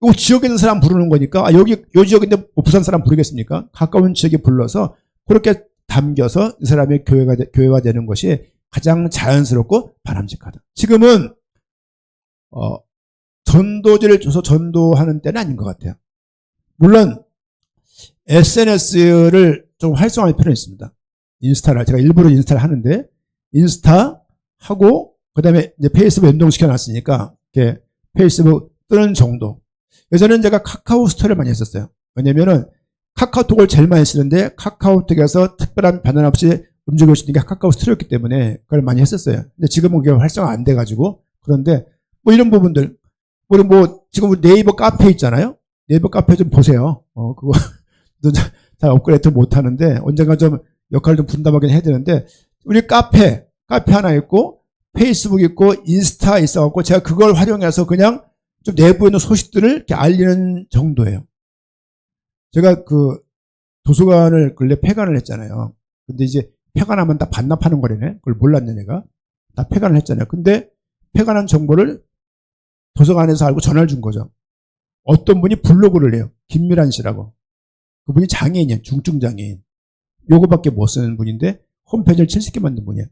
이 지역에 있는 사람 부르는 거니까 요 지역인데 뭐 부산 사람 부르겠습니까? 가까운 지역에 불러서 그렇게 담겨서 이 사람의 교회가 되는 것이 가장 자연스럽고 바람직하다. 지금은 전도지를 줘서 전도하는 때는 아닌 것 같아요. 물론 SNS를 좀 활성화할 필요는 있습니다. 인스타를 제가 일부러 인스타를 하는데 인스타 하고 그다음에 이제 페이스북 연동시켜 놨으니까 이렇게 페이스북 뜨는 정도. 예전에는 제가 카카오 스토리를 많이 했었어요. 왜냐면은 카카오톡을 제일 많이 쓰는데 카카오톡에서 특별한 변화 없이 움직일 수 있는 게 카카오 스토리였기 때문에 그걸 많이 했었어요. 근데 지금은 그게 활성화 안 돼가지고. 그런데 뭐 이런 부분들 우리 뭐 지금 네이버 카페 있잖아요. 네이버 카페 좀 보세요. 그거 잘 업그레이드 못 하는데 언젠가 좀 역할을 좀 분담하긴 해야 되는데 우리 카페 하나 있고 페이스북 있고 인스타 있어갖고 제가 그걸 활용해서 그냥 좀 내부에 있는 소식들을 이렇게 알리는 정도예요. 제가 그 도서관을 근래 폐관을 했잖아요. 근데 이제 폐관하면 다 반납하는 거래네. 그걸 몰랐네 내가. 다 폐관을 했잖아요. 근데 폐관한 정보를 도서관에서 알고 전화를 준 거죠. 어떤 분이 블로그를 해요. 김미란 씨라고. 그분이 장애인이에요. 중증 장애인. 요거밖에 못 쓰는 분인데 홈페이지를 70개 만든 분이에요.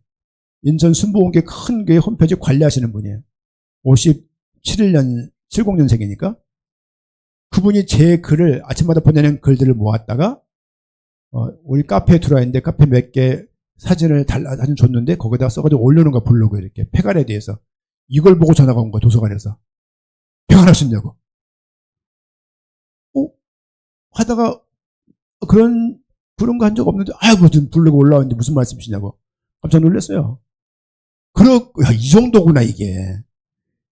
인천 순복음교회 큰 교회 홈페이지 관리하시는 분이에요. 70년생이니까. 그분이 제 글을 아침마다 보내는 글들을 모았다가 우리 카페에 들어와 있는데 카페 몇 개 사진을 사진 줬는데 거기다 써가지고 올려놓은 거야. 블로그에 이렇게 폐관에 대해서. 이걸 보고 전화가 온 거야. 도서관에서. 폐관할 수 있냐고. 하다가 그런 거 한 적 없는데 무슨 블로그 올라왔는데 무슨 말씀이시냐고. 깜짝 놀랐어요. 이 정도구나 이게.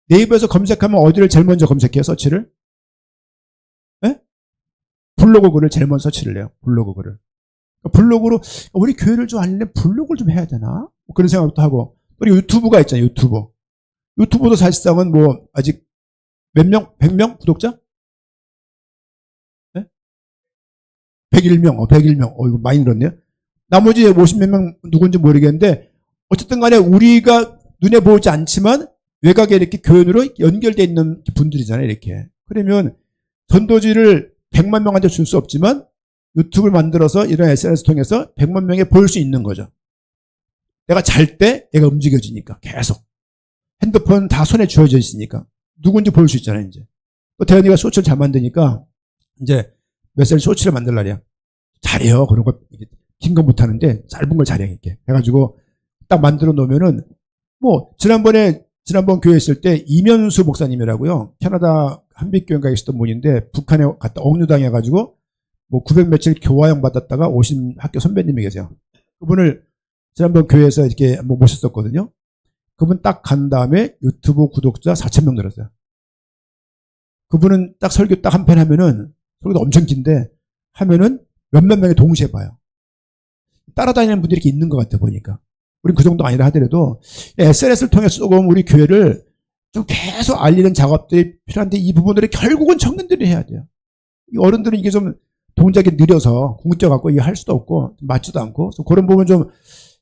네이버에서 검색하면 어디를 제일 먼저 검색해요? 서치를? 네? 블로그 글을 제일 먼저 서치를 해요. 블로그 글을. 블로그로 우리 교회를 좀 알리려면 블로그를 좀 해야 되나? 뭐 그런 생각도 하고. 그리고 유튜브가 있잖아요. 유튜브도 사실상은 뭐 아직 몇 명? 100명? 구독자? 네? 101명. 101명. 이거 많이 늘었네요. 나머지 50몇 명 누군지 모르겠는데 어쨌든 간에 우리가 눈에 보이지 않지만 외곽에 이렇게 교연으로 연결되어 있는 분들이잖아요. 이렇게. 그러면 전도지를 100만 명한테 줄 수 없지만 유튜브를 만들어서 이런 SNS 통해서 100만 명에 보일 수 있는 거죠. 내가 잘 때 얘가 움직여지니까 계속. 핸드폰 다 손에 쥐어져 있으니까 누군지 볼 수 있잖아요. 이제 또 대현이가 쇼츠를 잘 만드니까 이제 메시지 쇼츠를 만들라래요. 잘해요. 그런 거 긴 건 못하는데 짧은 걸 잘해 이렇게 해가지고 딱 만들어 놓으면은 뭐 지난번 교회 있을 때 이면수 목사님이라고요. 캐나다 한빛교회가 있었던 분인데 북한에 갔다 억류당해가지고 뭐 900 며칠 교화형 받았다가 오신 학교 선배님이 계세요. 그분을 지난번 교회에서 이렇게 한번 모셨었거든요. 그분 딱 간 다음에 유튜브 구독자 4,000명 늘었어요. 그분은 딱 설교 딱 한 편 하면은 설교도 엄청 긴데 하면은 몇몇 명이 동시에 봐요. 따라다니는 분들이 이렇게 있는 것 같아 보니까. 우린 그 정도 아니라 하더라도 SNS를 통해서 조금 우리 교회를 좀 계속 알리는 작업들이 필요한데 이 부분들을 결국은 청년들이 해야 돼요. 이 어른들은 이게 좀 동작이 느려서 궁극적갖고 이게 할 수도 없고 맞지도 않고 그래서 그런 부분 좀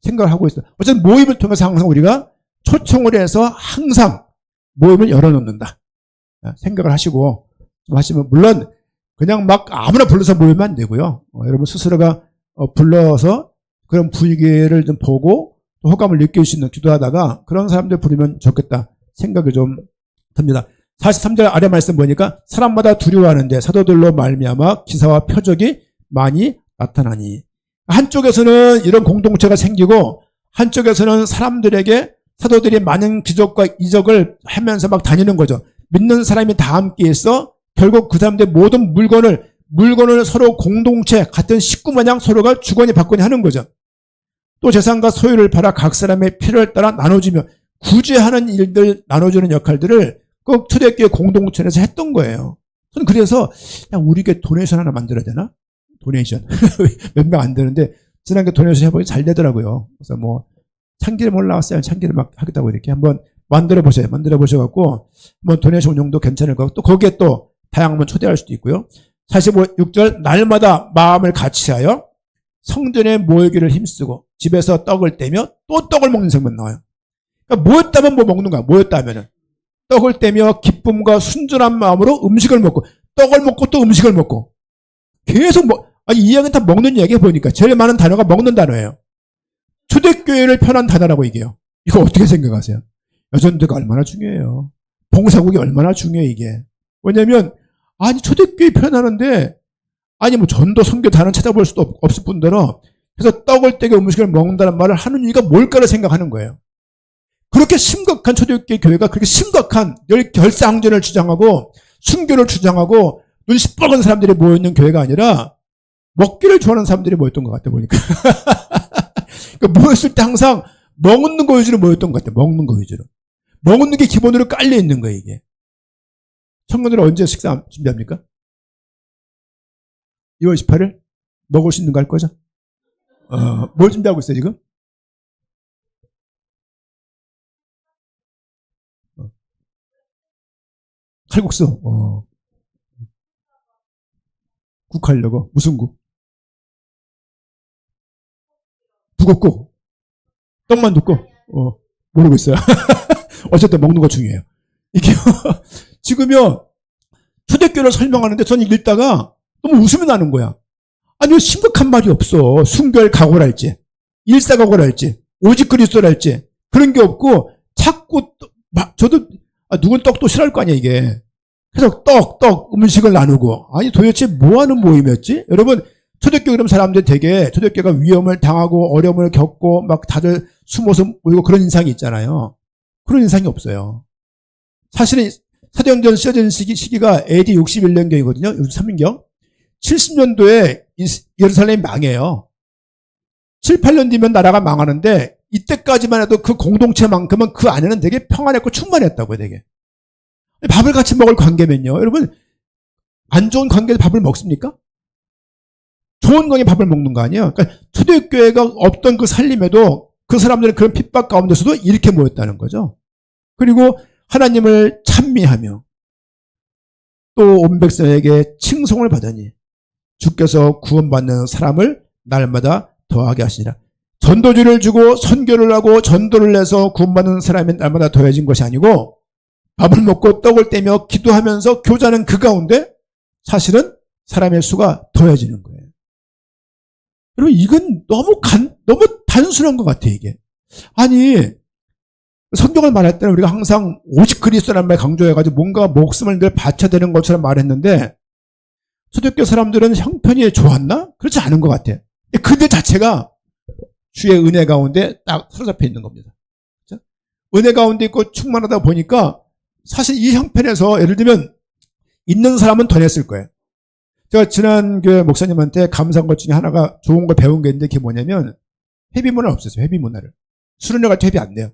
생각을 하고 있어요. 어쨌든 모임을 통해서 항상 우리가 초청을 해서 항상 모임을 열어놓는다 생각을 하시고 좀 하시면 물론 그냥 막 아무나 불러서 모이면 안 되고요. 여러분 스스로가 불러서 그런 분위기를 좀 보고 호감을 느낄 수 있는 기도하다가 그런 사람들 부르면 좋겠다 생각이 좀 듭니다. 43절 아래 말씀 보니까 사람마다 두려워하는데 사도들로 말미암아 기사와 표적이 많이 나타나니 한쪽에서는 이런 공동체가 생기고 한쪽에서는 사람들에게 사도들이 많은 기적과 이적을 하면서 막 다니는 거죠. 믿는 사람이 다 함께 있어 결국 그 사람들의 모든 물건을 서로 공동체 같은 식구 마냥 서로가 주거니 받거니 하는 거죠. 또 재산과 소유를 팔아 각 사람의 필요에 따라 나눠주며 구제하는 일들 나눠주는 역할들을 꼭 초대교회 공동체에서 했던 거예요. 저는 그래서 우리에게 도네이션 하나 만들어야 되나? 도네이션 몇 명 안 되는데 지난해 도네이션 해보니 잘 되더라고요. 그래서 뭐 참기름 올라왔어요. 참기름 막 하겠다고 이렇게 한번 만들어 보세요. 만들어 보셔갖고 뭐 도네이션 운영도 괜찮을 것 같고 또 거기에 또 다양한 초대할 수도 있고요. 45, 6절 날마다 마음을 같이하여 성전에 모이기를 힘쓰고 집에서 떡을 떼며 또 떡을 먹는 생각 나와요. 그러니까 모였다면 뭐 먹는 거야. 모였다면은 떡을 떼며 기쁨과 순전한 마음으로 음식을 먹고 떡을 먹고 또 음식을 먹고 계속 아니 이 이야기는 다 먹는 이야기야 보니까 제일 많은 단어가 먹는 단어예요. 초대교회를 편한 단어라고 이게요. 이거 어떻게 생각하세요? 여전도가 얼마나 중요해요. 봉사국이 얼마나 중요해 이게. 왜냐면 아니 초대교회 편하는데 아니 뭐 전도 선교 단어 찾아볼 수도 없을 뿐더러 그래서 떡을 떼고 음식을 먹는다는 말을 하는 이유가 뭘까를 생각하는 거예요. 그렇게 심각한 초대교회 교회가 그렇게 심각한 결사항전을 주장하고 순교를 주장하고 눈 시뻘건 사람들이 모여있는 교회가 아니라 먹기를 좋아하는 사람들이 모였던 것 같아 보니까. 그러니까 모였을 때 항상 먹는 거 위주로 모였던 것 같아. 먹는 거 위주로. 먹는 게 기본으로 깔려 있는 거예요 이게. 청년들은 언제 식사 준비합니까? 2월 18일? 먹을 수 있는 거 할 거죠? 뭘 준비하고 있어요 지금? 칼국수. 국 하려고. 무슨 국? 북엇국. 떡만 듣고. 모르고 있어요. 어쨌든 먹는 거 중요해요. 이게 지금요 초대교회를 설명하는데 저는 읽다가 너무 웃음이 나는 거야. 아니 왜 심각한 말이 없어. 순교할 각오랄지 일사각오랄지 오직 그리스도랄지 그런 게 없고 자꾸 저도 누군 떡도 싫어할 거 아니야 이게. 그래서 떡 음식을 나누고 아니 도대체 뭐하는 모임이었지? 여러분 초대교회 그럼 사람들 되게 초대교회가 위험을 당하고 어려움을 겪고 막 다들 숨어서 모이고 그런 인상이 있잖아요. 그런 인상이 없어요. 사실은 사도행전 쓰여진 시기가 AD 61년경이거든요. 63년경. 70년도에 예루살렘이 망해요. 7, 8년 뒤면 나라가 망하는데 이때까지만 해도 그 공동체만큼은 그 안에는 되게 평안했고 충만했다고요. 되게. 밥을 같이 먹을 관계면요. 여러분 안 좋은 관계에서 밥을 먹습니까? 좋은 관계 밥을 먹는 거 아니에요. 그러니까 초대교회가 없던 그 살림에도 그 사람들은 그런 핍박 가운데서도 이렇게 모였다는 거죠. 그리고 하나님을 찬미하며 또 온 백성에게 칭송을 받으니 주께서 구원받는 사람을 날마다 더하게 하시니라. 전도지를 주고 선교를 하고 전도를 해서 구원받는 사람이 날마다 더해진 것이 아니고 밥을 먹고 떡을 떼며 기도하면서 교제하는 그 가운데 사실은 사람의 수가 더해지는 거예요. 여러분 이건 너무 단순한 것 같아요 이게. 아니 성경을 말할 때는 우리가 항상 오직 그리스도라는 말 강조해가지고 뭔가 목숨을 늘 바쳐야 되는 것처럼 말했는데 초대교회 사람들은 형편이 좋았나? 그렇지 않은 것 같아요. 그들 자체가 주의 은혜 가운데 딱 사로잡혀 있는 겁니다. 그렇죠? 은혜 가운데 있고 충만하다 보니까 사실 이 형편에서 예를 들면 있는 사람은 더 냈을 거예요. 제가 지난 그 목사님한테 감사한 것 중에 하나가 좋은 걸 배운 게 있는데 그게 뭐냐면 회비 문화를 없앴어요. 회비 문화를. 수련회 갈 때 회비 안 내요.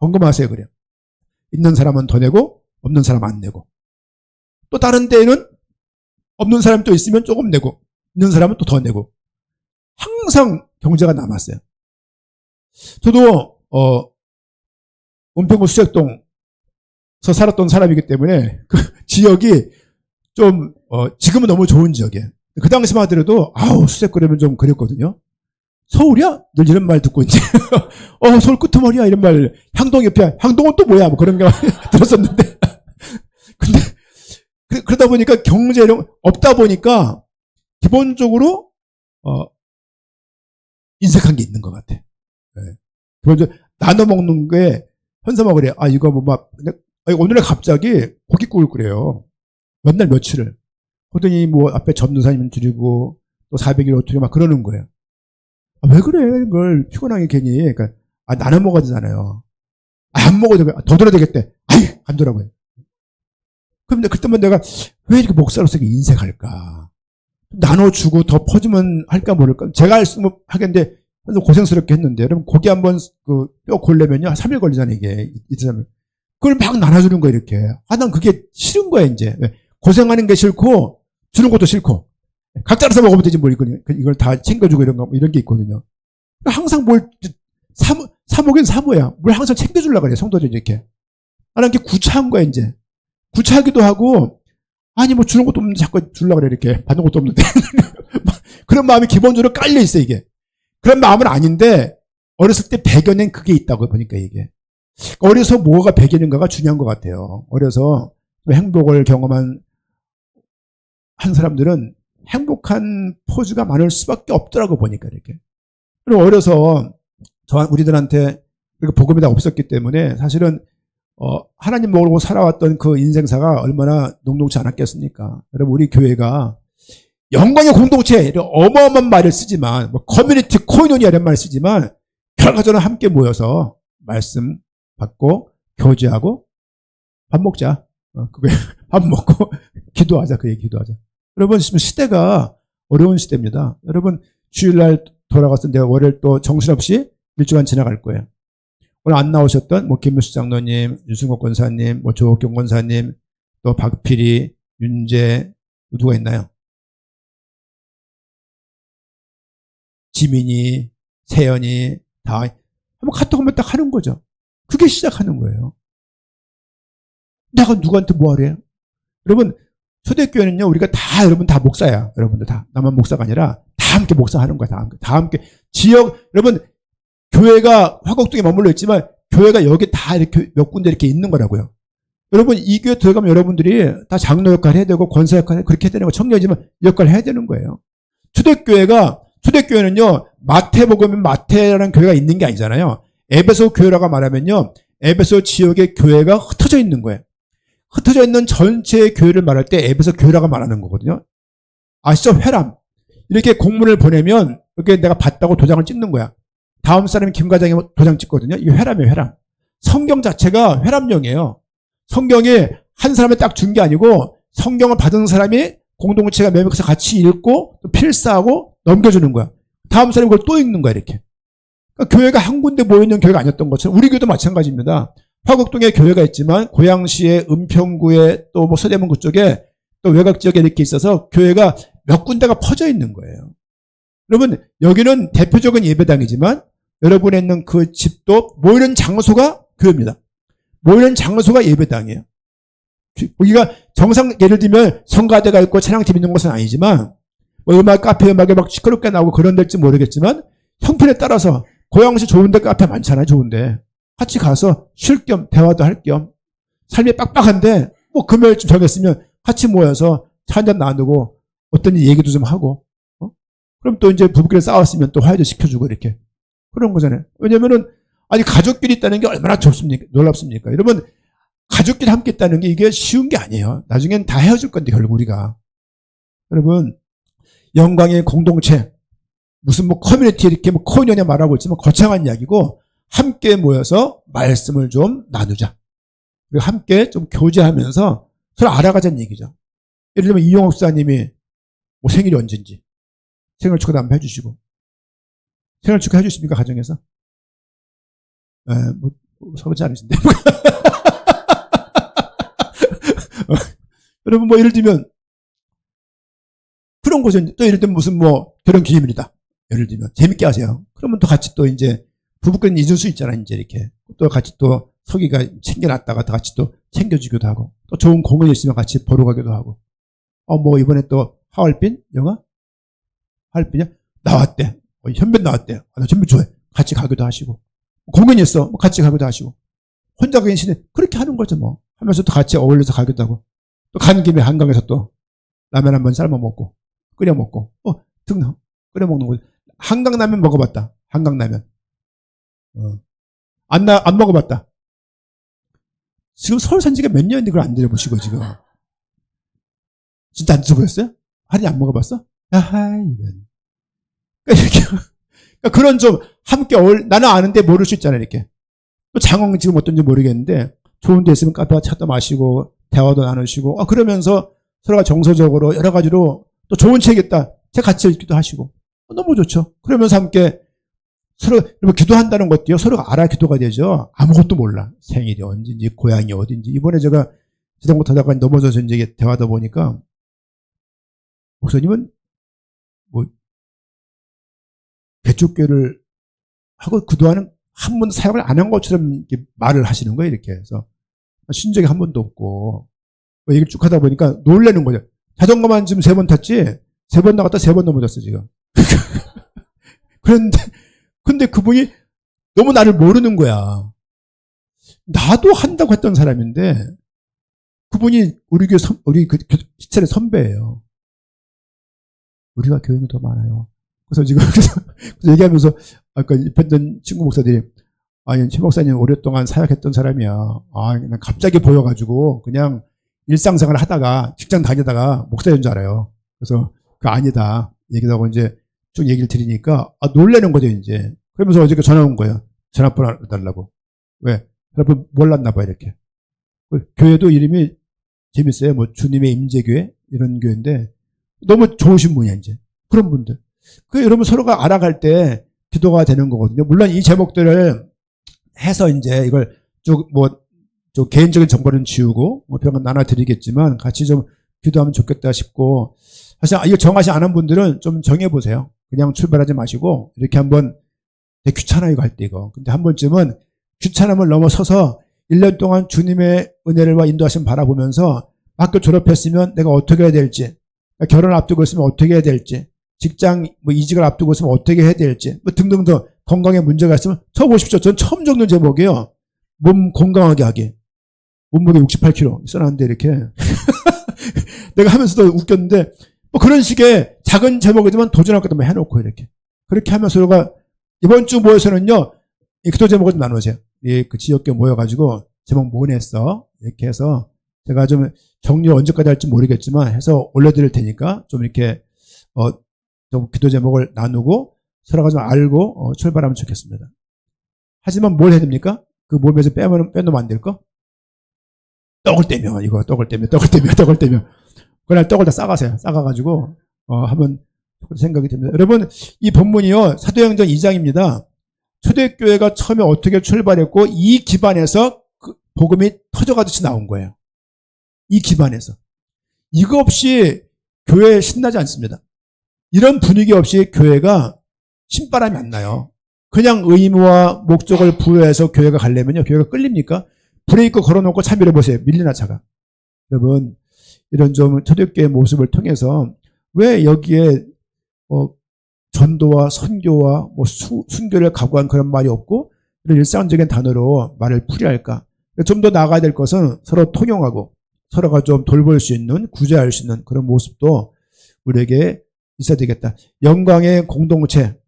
헌금하세요 그래요. 있는 사람은 더 내고 없는 사람은 안 내고 또 다른 때에는 없는 사람이 또 있으면 조금 내고 있는 사람은 또 더 내고 항상 경제가 남았어요. 저도 은평구 수색동 살았던 사람이기 때문에 그 지역이 좀 지금은 너무 좋은 지역이에요. 그 당시만 하더라도 아우 수색거리면 좀 그랬거든요. 서울이야? 늘 이런 말 듣고 이제 서울 끄트머리야 이런 말. 향동 옆이야. 향동은 또 뭐야? 뭐 그런 게 들었었는데 근데 그러다 보니까 경제 이런 없다 보니까 기본적으로 인색한 게 있는 것 같아. 네. 기본적으로 나눠 먹는 게 현사막 그래. 이거 뭐 막 오늘에 갑자기 고깃국을 끓여요. 몇 날 며칠을. 그러더니 뭐 앞에 전도사님 드리고 또 400일 어떻게 막 그러는 거예요. 왜 그래? 이걸 피곤하게 괜히. 그러니까 나눠 먹어야 되잖아요. 안 먹어도 더 들어야 되겠대. 안 되라고요. 그런데 그때만 내가 왜 이렇게 목사로서 인색할까? 나눠주고 더 퍼주면 할까 모를까? 제가 할 수 하겠는데 고생스럽게 했는데 여러분 고기 한번 그 뼈 골려면요 3일 걸리잖아요 이게 이틀 그걸 막 나눠주는 거예요 이렇게. 난 그게 싫은 거야 이제. 고생하는 게 싫고 주는 것도 싫고 각자 알아서 먹으면 되지 뭘 이걸 다 챙겨주고 이런 게 있거든요. 항상 뭘 사모긴 사모야. 뭘 항상 챙겨주려고 그래 성도들 이렇게. 나는 게 구차한 거야 이제. 구차하기도 하고 뭐 주는 것도 없는데 자꾸 주려고 그래 이렇게. 받는 것도 없는데 그런 마음이 기본적으로 깔려 있어 이게. 그런 마음은 아닌데 어렸을 때 배겨낸 그게 있다고 보니까 이게. 어려서 뭐가 배겨낸가가 중요한 것 같아요. 어려서 행복을 경험한 한 사람들은 행복한 포즈가 많을 수밖에 없더라고 보니까 이렇게. 그리고 어려서 우리들한테 복음이 다 없었기 때문에 사실은 하나님 모르고 살아왔던 그 인생사가 얼마나 녹록지 않았겠습니까? 여러분 우리 교회가 영광의 공동체 이런 어마어마한 말을 쓰지만 커뮤니티 코이노니아 이런 말을 쓰지만 결과적으로 함께 모여서 말씀 받고 교제하고 밥 먹자. 그게 밥 먹고 기도하자. 그 얘기 기도하자. 여러분 지금 시대가 어려운 시대입니다. 여러분 주일날 돌아가서 내가 월요일 또 정신없이 일주간 지나갈 거예요. 오늘 안 나오셨던 김무수 장로님, 윤승옥 권사님, 조옥경 권사님, 또 박필이, 윤재 누가 있나요? 지민이, 세연이 다 한번 카톡하면 딱 하는 거죠. 그게 시작하는 거예요. 내가 누구한테 뭐 하래요? 여러분 초대교회는요 우리가 다 여러분 다 목사야. 여러분들 다 나만 목사가 아니라 다 함께 목사하는 거야. 다 함께 지역 여러분 교회가 화곡동에 머물러 있지만 교회가 여기 다 이렇게 몇 군데 이렇게 있는 거라고요. 여러분 이 교회 들어가면 여러분들이 다 장로 역할 해야 되고 권사 역할 그렇게 해야 되는 거 청년이지만 역할을 해야 되는 거예요. 초대교회는요 마태복음은 마태라는 교회가 있는 게 아니잖아요. 에베소 교회라고 말하면요 에베소 지역의 교회가 흩어져 있는 거예요. 흩어져 있는 전체 교회를 말할 때 에베소 교회라고 말하는 거거든요. 아시죠? 회람. 이렇게 공문을 보내면 이렇게 내가 봤다고 도장을 찍는 거야. 다음 사람이 김 과장이 도장 찍거든요. 이게 회람이에요. 회람. 성경 자체가 회람용이에요. 성경이 한 사람에 딱 준 게 아니고 성경을 받은 사람이 공동체가 매복해서 같이 읽고 또 필사하고 넘겨주는 거야. 다음 사람이 그걸 또 읽는 거야 이렇게. 그러니까 교회가 한 군데 모여있는 교회가 아니었던 것처럼 우리 교회도 마찬가지입니다. 화곡동에 교회가 있지만 고양시에 은평구에 또 서대문 그쪽에 또 외곽 지역에 이렇게 있어서 교회가 몇 군데가 퍼져 있는 거예요. 여러분 여기는 대표적인 예배당이지만 여러분에 있는 그 집도 모이는 장소가 교회입니다. 모이는 장소가 예배당이에요. 여기가 정상 예를 들면 성가대가 있고 찬양팀 있는 곳은 아니지만 음악 카페 음악에 막 시끄럽게 나오고 그런 데일지 모르겠지만 형편에 따라서 고양시 좋은데 카페 많잖아요. 좋은데 같이 가서 쉴 겸 대화도 할 겸 삶이 빡빡한데 금요일쯤 정했으면 같이 모여서 차 한잔 나누고 어떤 얘기도 좀 하고 그럼 또 이제 부부끼리 싸웠으면 또 화해도 시켜주고 이렇게 그런 거잖아요. 왜냐면은 아니 가족끼리 있다는 게 얼마나 좋습니까? 놀랍습니까? 여러분 가족끼리 함께 있다는 게 이게 쉬운 게 아니에요. 나중엔 다 헤어질 건데 결국 우리가 여러분 영광의 공동체 무슨 커뮤니티 이렇게 코인연에 말하고 있지만 거창한 이야기고 함께 모여서 말씀을 좀 나누자. 그리고 함께 좀 교제하면서 서로 알아가자는 얘기죠. 예를 들면 이용옥 사님이 생일이 언제인지 생일 축하도 한번 해주시고 생일 축하해 주십니까 가정에서? 서럽지 않으신데 여러분 예를 들면 그런 거죠. 또 예를 들면 무슨 결혼 기념일이다. 예를 들면 재밌게 하세요. 그러면 또 같이 또 이제 부부끼리 잊을 수 있잖아요. 이제 이렇게 또 같이 또 서기가 챙겨놨다가 다 같이 또 챙겨주기도 하고, 또 좋은 공연이 있으면 같이 보러 가기도 하고, 뭐 이번에 또 하얼빈 영화? 하얼빈이야? 나왔대. 현변 나왔대. 나 현변 좋아해. 같이 가기도 하시고, 공연이 있어. 같이 가기도 하시고, 혼자 계시네. 그렇게 하는 거죠 뭐. 하면서 또 같이 어울려서 가기도 하고, 또 간 김에 한강에서 또 라면 한번 삶아 먹고, 끓여 먹고, 등 끓여 먹는 거지. 한강라면 먹어봤다. 한강라면. 안 먹어봤다. 지금 서울 산 지가 몇 년인데 그걸 안 들여보시고 지금. 진짜 안 드셔보셨어요? 할인이 안 먹어봤어? 아하, 이런. 그러니까 그런 좀 함께 나는 아는데 모를 수 있잖아요, 이렇게. 또 장흥 지금 어떤지 모르겠는데, 좋은 데 있으면 카페 차도 마시고, 대화도 나누시고, 그러면서 서로가 정서적으로 여러 가지로 또 좋은 책 있다. 책 같이 읽기도 하시고. 너무 좋죠. 그러면서 함께 서로 기도한다는 것도요, 서로가 알아 기도가 되죠. 아무것도 몰라. 생일이 언제인지, 고향이 어딘지. 이번에 제가 자전거 타다가 넘어져서 이제 대화하다 보니까, 목사님은 뭐, 개척교를 하고 그동안은 한 번도 사역을 안 한 것처럼 이렇게 말을 하시는 거예요, 이렇게 해서. 신적이 한 번도 없고. 얘기를 쭉 하다 보니까 놀라는 거죠. 자전거만 지금 3번 탔지, 3번 나갔다 3번 넘어졌어, 지금. 근데 그분이 너무 나를 모르는 거야. 나도 한다고 했던 사람인데, 그분이 우리 시찰의 선배예요. 우리가 교육이 더 많아요. 그래서 지금, 그래서 얘기하면서, 아까 입혔던 친구 목사들이, 최 목사님 오랫동안 사역했던 사람이야. 그냥 갑자기 보여가지고, 그냥 일상생활 하다가, 직장 다니다가 목사인 줄 알아요. 그래서, 아니다. 얘기도 하고 이제 쭉 얘기를 드리니까, 놀라는 거죠, 이제. 그러면서 어저께 전화 온 거예요. 전화번호 달라고. 왜? 전화번호 몰랐나 봐요, 이렇게. 교회도 이름이 재밌어요. 뭐, 주님의 임재교회? 이런 교회인데, 너무 좋으신 분이야, 이제. 그런 분들. 여러분 서로가 알아갈 때 기도가 되는 거거든요. 물론 이 제목들을 해서 이제 이걸 좀 개인적인 정보는 지우고, 그런 건 나눠드리겠지만, 같이 좀 기도하면 좋겠다 싶고, 사실 이거 정하지 않은 분들은 좀 정해보세요. 그냥 출발하지 마시고, 이렇게 한번, 되게 귀찮아요, 이거 할 때 이거. 근데 한 번쯤은 귀찮음을 넘어서서 1년 동안 주님의 은혜를 인도하심 바라보면서 학교 졸업했으면 내가 어떻게 해야 될지, 결혼 앞두고 있으면 어떻게 해야 될지, 직장 이직을 앞두고 있으면 어떻게 해야 될지, 등등등 건강에 문제가 있으면 적어보십시오. 전 처음 적는 제목이에요. 몸 건강하게 하기. 몸무게 68kg 써놨는데 이렇게. 내가 하면서도 웃겼는데, 그런 식의 작은 제목이지만 도전할 것도 해놓고 이렇게. 그렇게 하면서 우리가 이번 주 모여서는요, 이 기도 제목을 좀 나누세요. 그 지역계 모여가지고 제목 뭐 냈어? 이렇게 해서 제가 좀 정리 언제까지 할지 모르겠지만 해서 올려드릴 테니까 좀 이렇게 좀 기도 제목을 나누고 서로가 좀 알고 출발하면 좋겠습니다. 하지만 뭘 해야 됩니까? 그 몸에서 빼놓으면 안 될 거? 떡을 떼면 떡을 떼면 그날 떡을 다 싸가세요. 싸가가지고 하면 생각이 듭니다. 여러분, 이 본문이요, 사도행전 2장입니다. 초대교회가 처음에 어떻게 출발했고 이 기반에서 그 복음이 터져가듯이 나온 거예요. 이 기반에서. 이거 없이 교회 신나지 않습니다. 이런 분위기 없이 교회가 신바람이 안 나요. 그냥 의무와 목적을 부여해서 교회가 가려면요, 교회가 끌립니까? 브레이크 걸어놓고 차 밀어보세요. 밀리나 차가. 여러분, 이런 좀 초대교회 모습을 통해서 왜 여기에 전도와 선교와 순교를 각오한 그런 말이 없고 이런 일상적인 단어로 말을 풀이할까? 좀 더 나아가야 될 것은 서로 통용하고 서로가 좀 돌볼 수 있는, 구제할 수 있는 그런 모습도 우리에게 있어야 되겠다. 영광의 공동체,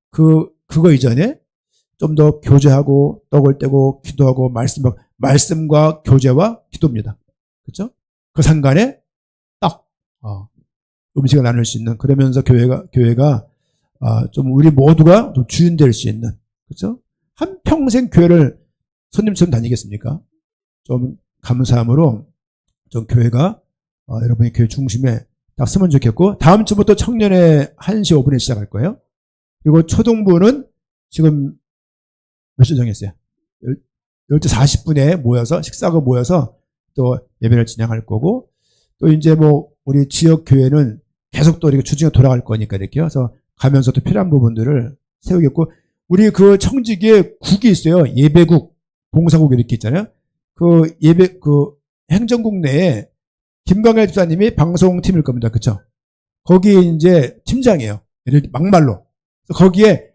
그거 이전에 좀 더 교제하고 떡을 떼고 기도하고 말씀과 교제와 기도입니다. 그렇죠? 그 상간에 딱 음식을 나눌 수 있는, 그러면서 교회가 좀 우리 모두가 좀 주인 될 수 있는, 그렇죠? 한 평생 교회를 손님처럼 다니겠습니까? 좀 감사함으로 좀 교회가 여러분의 교회 중심에 딱 쓰면 좋겠고, 다음 주부터 청년회 1시 5분에 시작할 거예요. 그리고 초등부는 지금 몇 시 정했어요? 12시 40분에 모여서, 식사하고 모여서 또 예배를 진행할 거고, 또 이제 우리 지역 교회는 계속 또 이렇게 추진해 돌아갈 거니까 이렇게 해서 가면서 또 필요한 부분들을 세우겠고, 우리 그 청지기에 국이 있어요. 예배국. 봉사국 이렇게 있잖아요. 그 예배, 그 행정국 내에 김광일 집사님이 방송팀일 겁니다. 그쵸? 거기 이제 팀장이에요. 막말로. 거기에,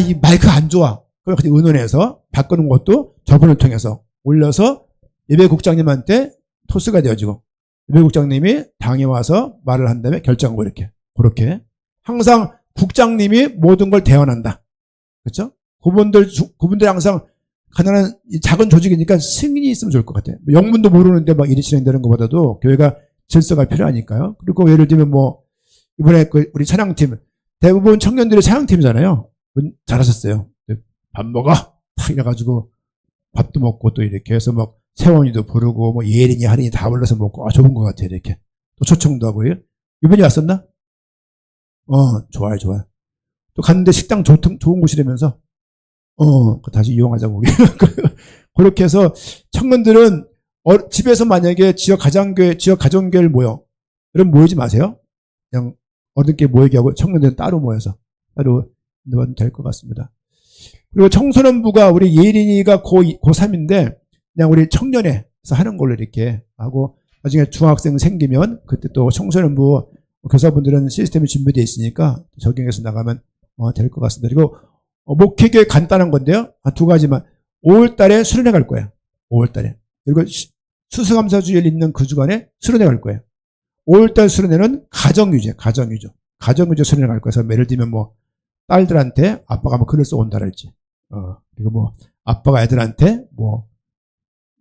이 마이크 안 좋아. 그래서 의논해서 바꾸는 것도 저분을 통해서 올려서 예배국장님한테 토스가 되어지고, 예배국장님이 당에 와서 말을 한 다음에 결정하고 이렇게. 그렇게. 항상 국장님이 모든 걸 대언한다. 그렇죠? 그분들 항상 가난한 작은 조직이니까 승인이 있으면 좋을 것 같아요. 영문도 모르는데 막 일이 진행되는 것보다도 교회가 질서가 필요하니까요. 그리고 예를 들면 뭐 이번에 우리 찬양팀 대부분 청년들이 찬양팀이잖아요. 잘하셨어요. 밥 먹어 탁 이래가지고 밥도 먹고 또 이렇게 해서 막 세원이도 부르고 뭐 예린이 할인이 다 불러서 먹고 좋은 것 같아요. 이렇게 또 초청도 하고요. 이번에 왔었나? 좋아요. 또 갔는데 식당 좋은 곳이라면서 다시 이용하자고. 그렇게 해서 청년들은 집에서 만약에 지역 가정교회를 모여. 여러분 모이지 마세요. 그냥 어른끼리 모이게 하고 청년들은 따로 모여서 따로 넣으면 될 것 같습니다. 그리고 청소년부가 우리 예린이가 고3인데 그냥 우리 청년회에서 하는 걸로 이렇게 하고 나중에 중학생 생기면 그때 또 청소년부 교사분들은 시스템이 준비되어 있으니까 적용해서 나가면 될 것 같습니다. 그리고 목회계 간단한 건데요. 두 가지만. 5월 달에 수련회 갈 거예요. 5월 달에. 그리고 수수감사주일 있는 그 주간에 수련회 갈 거예요. 5월 달 수련회는 가정유죠. 가정유저 수련회 갈 거예요. 그래서 예를 들면 뭐 딸들한테 아빠가 뭐 글을 써온다랄지. 그리고 뭐 아빠가 애들한테 뭐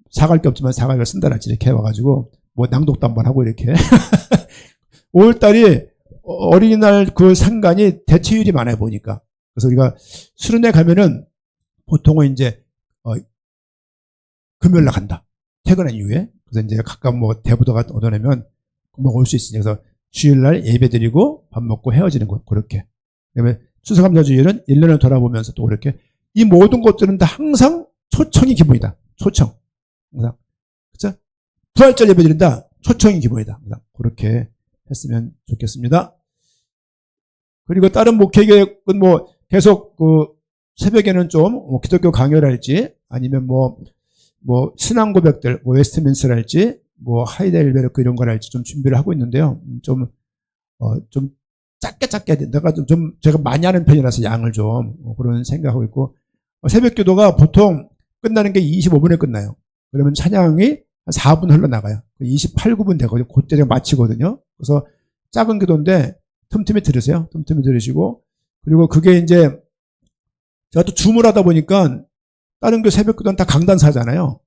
사갈 게 없지만 사과를 쓴다랄지 이렇게 해와가지고 뭐 낭독도 한번 하고 이렇게. 5월 달이 어린이날 그 상간이 대체율이 많아요, 보니까. 그래서 우리가 수련회 가면은 보통은 이제, 금요일 날 간다. 퇴근한 이후에. 그래서 이제 가까운 뭐 대부도가 얻어내면 금방 올 수 있으니까. 그래서 주일날 예배 드리고 밥 먹고 헤어지는 거, 그렇게. 그다음에 추수감사주일은 1년을 돌아보면서 또 그렇게. 이 모든 것들은 다 항상 초청이 기본이다. 초청. 항상. 그죠? 부활절 예배 드린다. 초청이 기본이다. 항상. 그렇게 했으면 좋겠습니다. 그리고 다른 목회계획은 뭐 계속 새벽에는 좀 기독교 강요랄지 아니면 뭐 신앙 고백들 뭐 웨스트민스터랄지 뭐 하이델베르크 이런 거랄지 좀 준비를 하고 있는데요. 좀 짧게 내가 좀 제가 많이 하는 편이라서 양을 좀 그런 생각하고 있고 새벽 기도가 보통 끝나는 게 25분에 끝나요. 그러면 찬양이 한 4분 흘러나가요. 28, 9분 되거든요. 그때 제가 마치거든요. 그래서 작은 기도인데 틈틈이 들으세요. 틈틈이 들으시고 그리고 그게 이제 제가 또 줌을 하다 보니까 다른 교 새벽 기도는 다 강단사잖아요.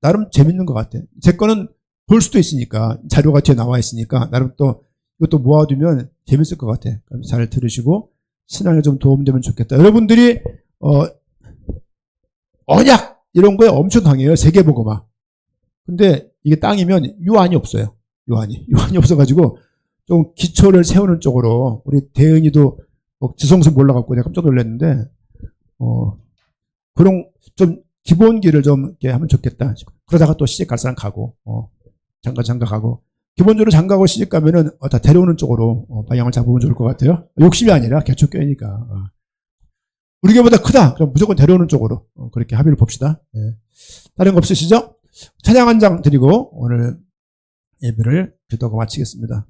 나름 재밌는 것 같아요. 제 거는 볼 수도 있으니까 자료가 뒤에 나와 있으니까 나름 또 이것도 모아두면 재밌을 것 같아요. 잘 들으시고 신앙에 좀 도움되면 좋겠다. 여러분들이 언약 이런 거에 엄청 강해요. 세계복음화. 근데 이게 땅이면 유한이 없어요. 유한이 없어가지고 좀 기초를 세우는 쪽으로 우리 대은이도 지성수 몰라갖고 내가 깜짝 놀랐는데 그런 좀 기본기를 좀 이렇게 하면 좋겠다. 그러다가 또 시집 갈 사람 가고 장가 가고 기본적으로 장가고 시집 가면은 다 데려오는 쪽으로 방향을 잡으면 좋을 것 같아요. 욕심이 아니라 개척교회니까 우리 교회보다 크다. 그럼 무조건 데려오는 쪽으로 그렇게 합의를 봅시다. 네. 다른 거 없으시죠? 찬양 한 장 드리고 오늘 예배를 기도하고 마치겠습니다.